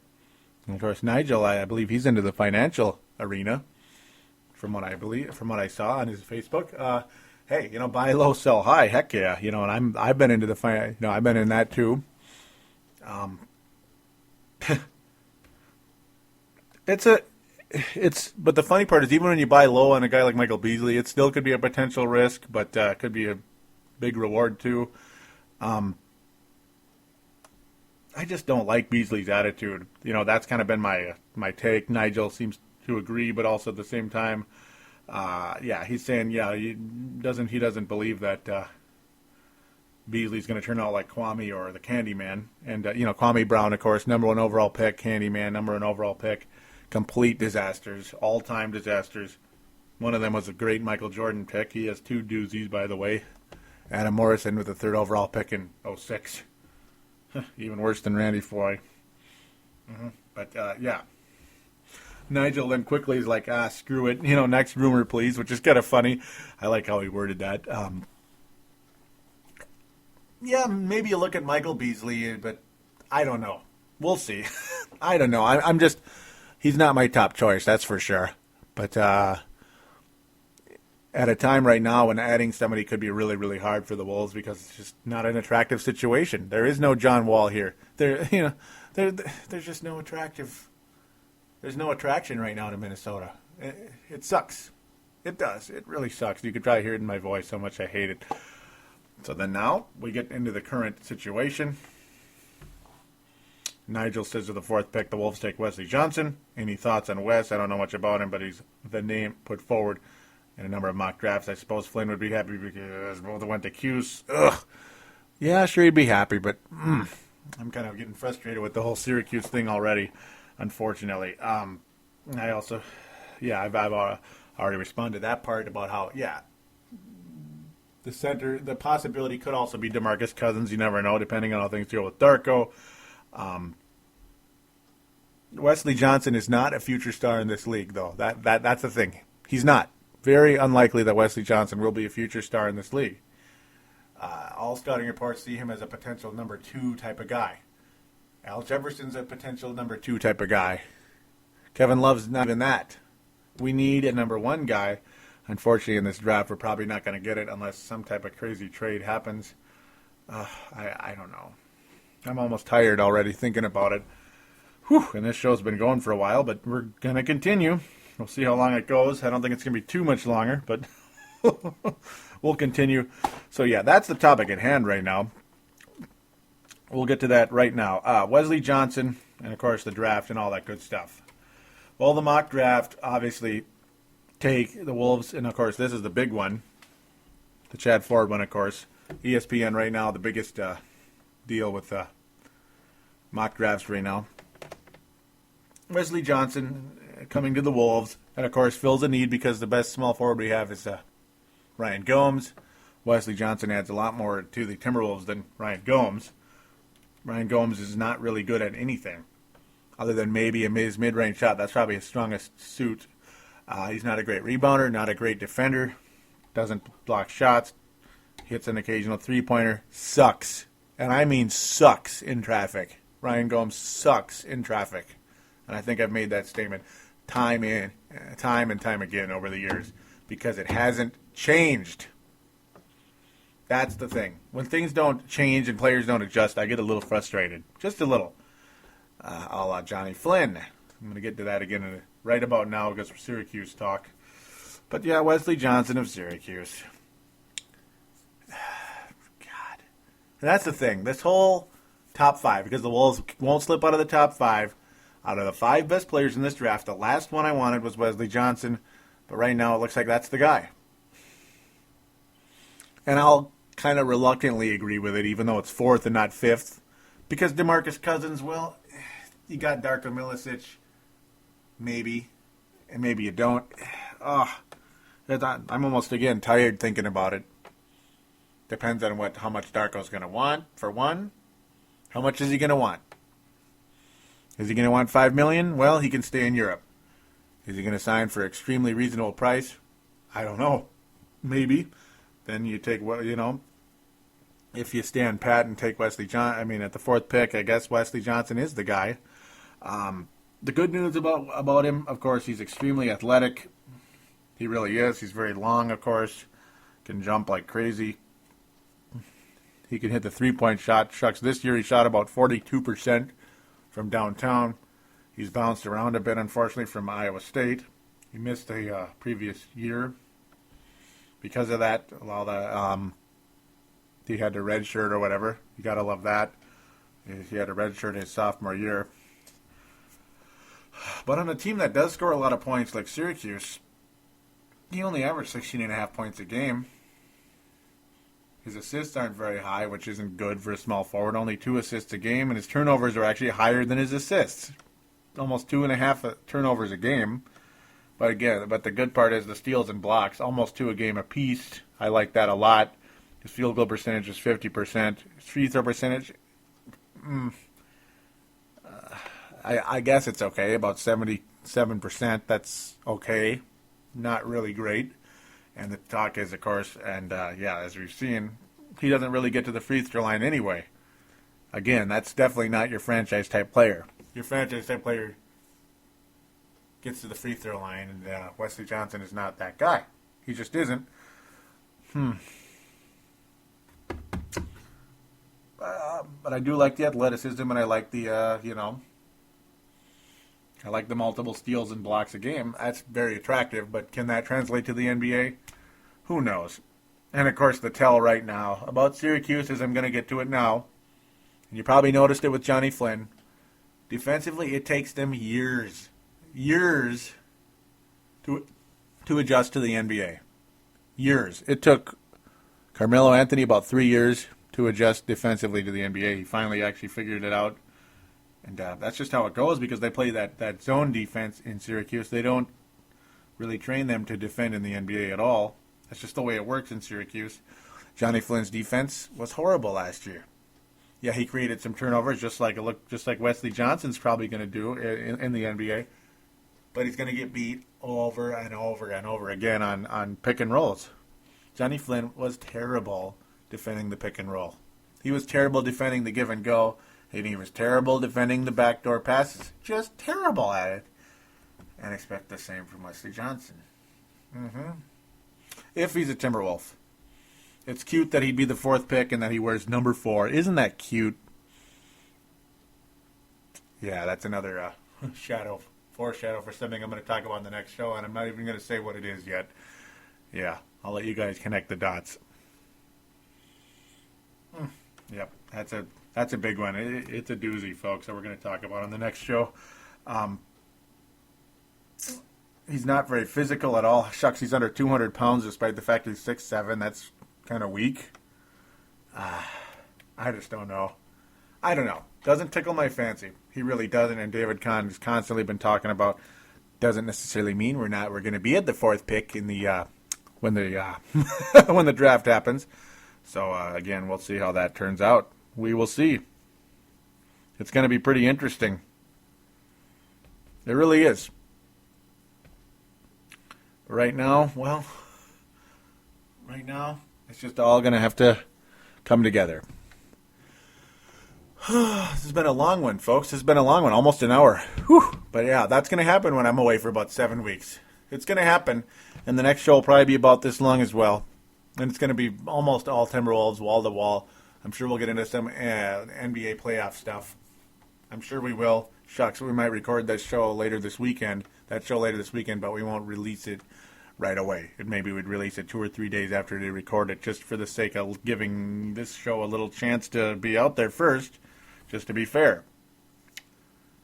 And of course, Nigel, I believe he's into the financial arena, from what I saw on his Facebook. Hey, buy low, sell high. Heck yeah, and I've been into I've been in that too. But the funny part is, even when you buy low on a guy like Michael Beasley, it still could be a potential risk, but could be a big reward too. I just don't like Beasley's attitude. That's kind of been my take. Nigel seems to agree, but also at the same time, he's saying, he doesn't believe that Beasley's going to turn out like Kwame or the Candyman. And, Kwame Brown, of course, number one overall pick, Candyman, number one overall pick. Complete disasters, all-time disasters. One of them was a great Michael Jordan pick. He has two doozies, by the way. Adam Morrison with the third overall pick in '06. Even worse than Randy Foy. But, yeah. Nigel then quickly is like, screw it. Next rumor, please, which is kind of funny. I like how he worded that. Yeah, maybe you look at Michael Beasley, but I don't know. We'll see. I don't know. I'm just, he's not my top choice, that's for sure. But at a time right now when adding somebody could be really, really hard for the Wolves because it's just not an attractive situation. There is no John Wall here. There's just no attractive. There's no attraction right now to Minnesota. It sucks. It does. It really sucks. You could probably hear it in my voice how much I hate it. So then now we get into the current situation. Nigel says to the fourth pick, the Wolves take Wesley Johnson. Any thoughts on Wes? I don't know much about him, but he's the name put forward in a number of mock drafts. I suppose Flynn would be happy because both went to Cuse. Ugh. Yeah, sure he'd be happy, but I'm kind of getting frustrated with the whole Syracuse thing already, unfortunately. I also, I've already responded to that part about how, the center, the possibility could also be DeMarcus Cousins. You never know, depending on how things go with Darko. Wesley Johnson is not a future star in this league, though. That's the thing. He's not. Very unlikely that Wesley Johnson will be a future star in this league. All scouting reports see him as a potential number 2 type of guy. Al Jefferson's a potential number 2 type of guy. Kevin Love's not even that. We need a number 1 guy. Unfortunately, in this draft, we're probably not going to get it unless some type of crazy trade happens. I don't know. I'm almost tired already thinking about it. Whew, and this show's been going for a while, but we're going to continue. We'll see how long it goes. I don't think it's going to be too much longer, but we'll continue. So, that's the topic at hand right now. We'll get to that right now. Wesley Johnson, and, of course, the draft and all that good stuff. Well, the mock draft, obviously, take the Wolves, and, of course, this is the big one. The Chad Ford one, of course. ESPN right now, the biggest deal with mock drafts right now. Wesley Johnson coming to the Wolves, and of course fills a need because the best small forward we have is Ryan Gomes. Wesley Johnson adds a lot more to the Timberwolves than Ryan Gomes. Ryan Gomes is not really good at anything other than maybe his mid-range shot. That's probably his strongest suit. He's not a great rebounder, not a great defender, doesn't block shots, hits an occasional three-pointer, sucks. And I mean sucks in traffic. Ryan Gomes sucks in traffic. And I think I've made that statement time and time again over the years because it hasn't changed. That's the thing. When things don't change and players don't adjust, I get a little frustrated. Just a little. A la Johnny Flynn. I'm going to get to that again right about now because we're Syracuse talk. But Wesley Johnson of Syracuse. God. And that's the thing. This whole top 5, because the Wolves won't slip out of the top 5. Out of the 5 best players in this draft, the last one I wanted was Wesley Johnson. But right now it looks like that's the guy. And I'll kind of reluctantly agree with it, even though it's 4th and not 5th. Because DeMarcus Cousins, well, you got Darko Milicic, maybe. And maybe you don't. I'm almost, again, tired thinking about it. Depends on how much Darko's going to want, for one. How much is he going to want? Is he going to want $5 million? Well, he can stay in Europe. Is he going to sign for an extremely reasonable price? I don't know. Maybe. Then you take, if you stand pat and take Wesley Johnson, at the 4th pick, I guess Wesley Johnson is the guy. The good news about him, of course, he's extremely athletic. He really is. He's very long, of course. Can jump like crazy. He can hit the three-point shot. Shucks, this year he shot about 42% from downtown. He's bounced around a bit, unfortunately, from Iowa State. He missed a previous year. Because of that, he had the red shirt or whatever. You got to love that. He had a red shirt his sophomore year. But on a team that does score a lot of points like Syracuse, he only averaged 16.5 points a game. His assists aren't very high, which isn't good for a small forward. Only 2 assists a game, and his turnovers are actually higher than his assists. Almost 2.5 turnovers a game. But the good part is the steals and blocks, almost 2 a game apiece. I like that a lot. His field goal percentage is 50%. His free throw percentage, I guess it's okay, about 70 7%. That's okay. Not really great. And the talk is, of course, and as we've seen, he doesn't really get to the free throw line anyway. Again, that's definitely not your franchise type player. Your franchise type player gets to the free throw line, and Wesley Johnson is not that guy. He just isn't. But I do like the athleticism, and I like the, I like the multiple steals and blocks a game. That's very attractive, but can that translate to the NBA? Who knows? And, of course, the tell right now about Syracuse is I'm going to get to it now. And you probably noticed it with Johnny Flynn. Defensively, it takes them years to adjust to the NBA. Years. It took Carmelo Anthony about 3 years to adjust defensively to the NBA. He finally actually figured it out. And that's just how it goes because they play that zone defense in Syracuse. They don't really train them to defend in the NBA at all. That's just the way it works in Syracuse. Johnny Flynn's defense was horrible last year. Yeah, he created some turnovers just like Wesley Johnson's probably going to do in the NBA. But he's going to get beat over and over and over again on pick and rolls. Johnny Flynn was terrible defending the pick and roll. He was terrible defending the give and go. And he was terrible defending the backdoor passes. Just terrible at it. And expect the same from Wesley Johnson. If he's a Timberwolf. It's cute that he'd be the 4th pick and that he wears number 4. Isn't that cute? Yeah, that's another foreshadow for something I'm going to talk about in the next show, and I'm not even going to say what it is yet. Yeah, I'll let you guys connect the dots. Yep, that's a big one. It's a doozy, folks, that we're going to talk about on the next show. He's not very physical at all. Shucks, he's under 200 pounds despite the fact he's 6'7". That's kind of weak. I just don't know. I don't know. Doesn't tickle my fancy. He really doesn't, and David Kahn has constantly been talking about doesn't necessarily mean we're going to be at the 4th pick in the when the draft happens. So, again, we'll see how that turns out. We will see. It's going to be pretty interesting. It really is. Right now, it's just all going to have to come together. This has been a long one, folks. This has been a long one, almost an hour. Whew. But, yeah, that's going to happen when I'm away for about 7 weeks. It's going to happen, and the next show will probably be about this long as well. And it's going to be almost all Timberwolves, wall to wall. I'm sure we'll get into some NBA playoff stuff. I'm sure we will. Shucks, we might record that show later this weekend. But we won't release it right away. And maybe we'd release it 2 or 3 days after they record it, just for the sake of giving this show a little chance to be out there first, just to be fair.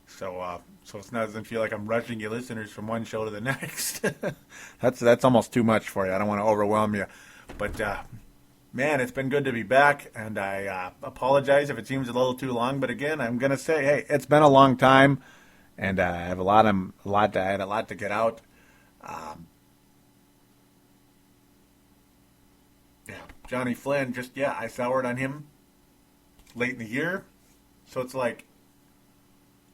So it doesn't feel like I'm rushing you listeners from one show to the next. That's almost too much for you. I don't want to overwhelm you. But, man, it's been good to be back, and I apologize if it seems a little too long. But, again, I'm going to say, hey, it's been a long time, and I have I had a lot to get out. Johnny Flynn, I soured on him late in the year. So it's like,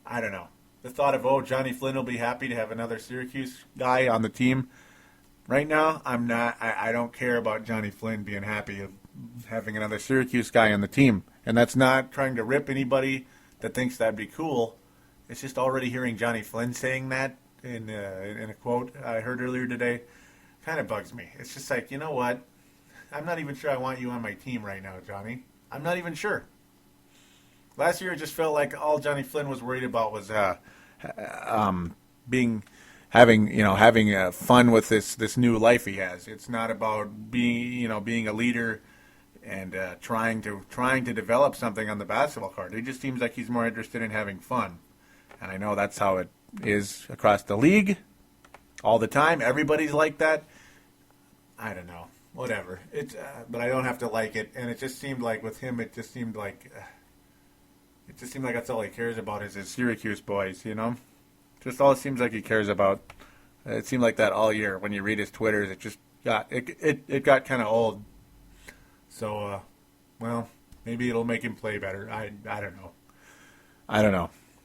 I don't know. The thought of, Johnny Flynn will be happy to have another Syracuse guy on the team. Right now, I'm not. I don't care about Johnny Flynn being happy of having another Syracuse guy on the team. And that's not trying to rip anybody that thinks that'd be cool. It's just already hearing Johnny Flynn saying that in a quote I heard earlier today kind of bugs me. It's just like, you know what? I'm not even sure I want you on my team right now, Johnny. I'm not even sure. Last year, it just felt like all Johnny Flynn was worried about was having fun with this new life he has. It's not about being a leader and trying to develop something on the basketball court. It just seems like he's more interested in having fun, and I know that's how it is across the league all the time. Everybody's like that. I don't know. Whatever. But I don't have to like it. And it just seemed like with him, it just seemed like that's all he cares about is his Syracuse boys. Just all it seems like he cares about. It seemed like that all year. When you read his Twitters, it just got kind of old. So, maybe it'll make him play better. I don't know.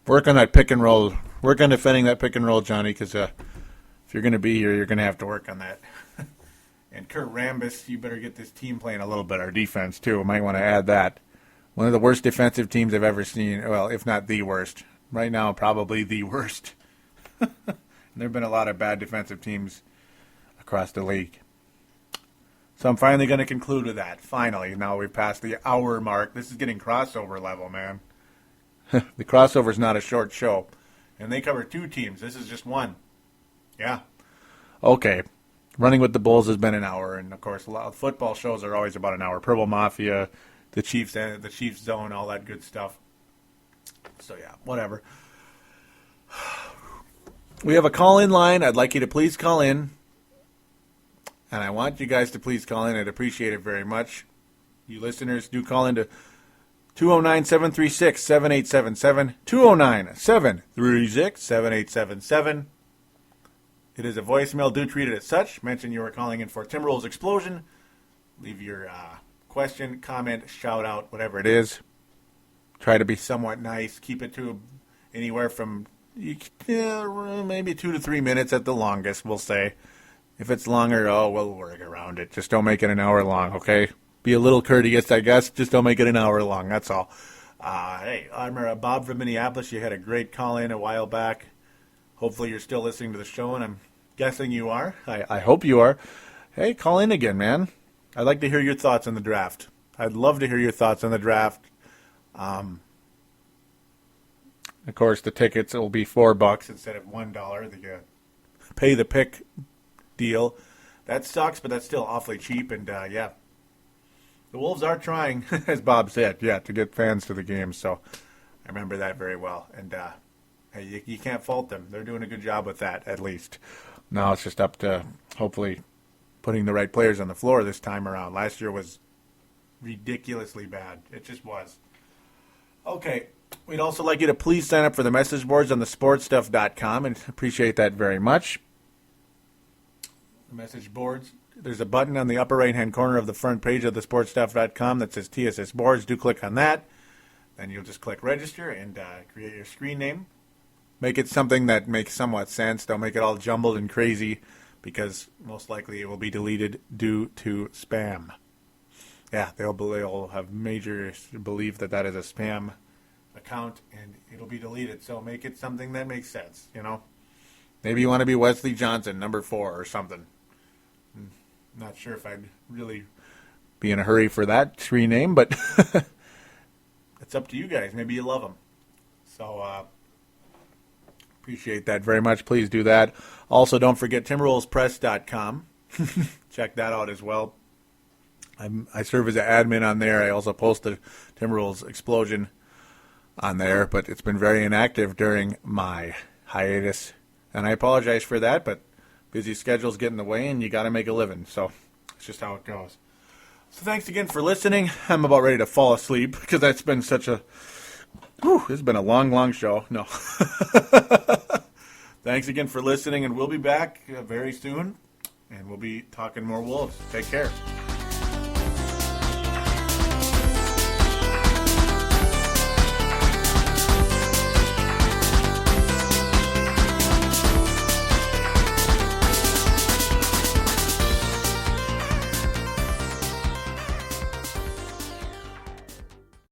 Work on that pick and roll. Work on defending that pick and roll, Johnny, because if you're going to be here, you're going to have to work on that. And Kurt Rambis, you better get this team playing a little bit. Our defense, too. Might want to add that. One of the worst defensive teams I've ever seen. Well, if not the worst. Right now, probably the worst. There have been a lot of bad defensive teams across the league. So I'm finally going to conclude with that. Finally. Now we've passed the hour mark. This is getting crossover level, man. The crossover's not a short show. And they cover 2 teams. This is just one. Yeah. Okay. Running with the Bulls has been an hour. And, of course, a lot of football shows are always about an hour. Purple Mafia, the Chiefs Zone, all that good stuff. So, yeah, whatever. We have a call-in line. I'd like you to please call in. And I want you guys to please call in. I'd appreciate it very much. You listeners do call in to 209-736-7877. 209-736-7877. It is a voicemail. Do treat it as such. Mention you are calling in for Timberwolves Explosion. Leave your question, comment, shout out, whatever it is. Try to be somewhat nice. Keep it to anywhere from maybe 2 to 3 minutes at the longest, we'll say. If it's longer, we'll work around it. Just don't make it an hour long, okay? Be a little courteous, I guess. Just don't make it an hour long. That's all. Hey, I'm Bob from Minneapolis. You had a great call-in a while back. Hopefully you're still listening to the show, and I'm guessing you are. I hope you are. Hey, call in again, man. I'd like to hear your thoughts on the draft. I'd love to hear your thoughts on the draft. Of course, the tickets will be $4 instead of $1. The pay the pick deal. That sucks, but that's still awfully cheap, and yeah. The Wolves are trying, as Bob said, to get fans to the game, so I remember that very well. And hey, you can't fault them. They're doing a good job with that, at least. Now it's just up to, hopefully, putting the right players on the floor this time around. Last year was ridiculously bad. It just was. Okay, we'd also like you to please sign up for the message boards on thesportstuff.com, and appreciate that very much. The message boards. There's a button on the upper right-hand corner of the front page of thesportstuff.com that says TSS Boards. Do click on that. Then you'll just click register and create your screen name. Make it something that makes somewhat sense. Don't make it all jumbled and crazy, because most likely it will be deleted due to spam. Yeah, they'll have major belief that is a spam account, and it'll be deleted. So make it something that makes sense, you know. Maybe you want to be Wesley Johnson, number 4 or something. Not sure if I'd really be in a hurry for that screen name, but it's up to you guys. Maybe you love them. So appreciate that very much. Please do that. Also, don't forget TimberwolvesPress.com. Check that out as well. I serve as an admin on there. I also post the Timberwolves Explosion on there, but it's been very inactive during my hiatus, and I apologize for that, but busy schedules get in the way, and you got to make a living. So it's just how it goes. So thanks again for listening. I'm about ready to fall asleep because that's been such a... it's been a long, long show. No. Thanks again for listening, and we'll be back very soon, and we'll be talking more Wolves. Take care.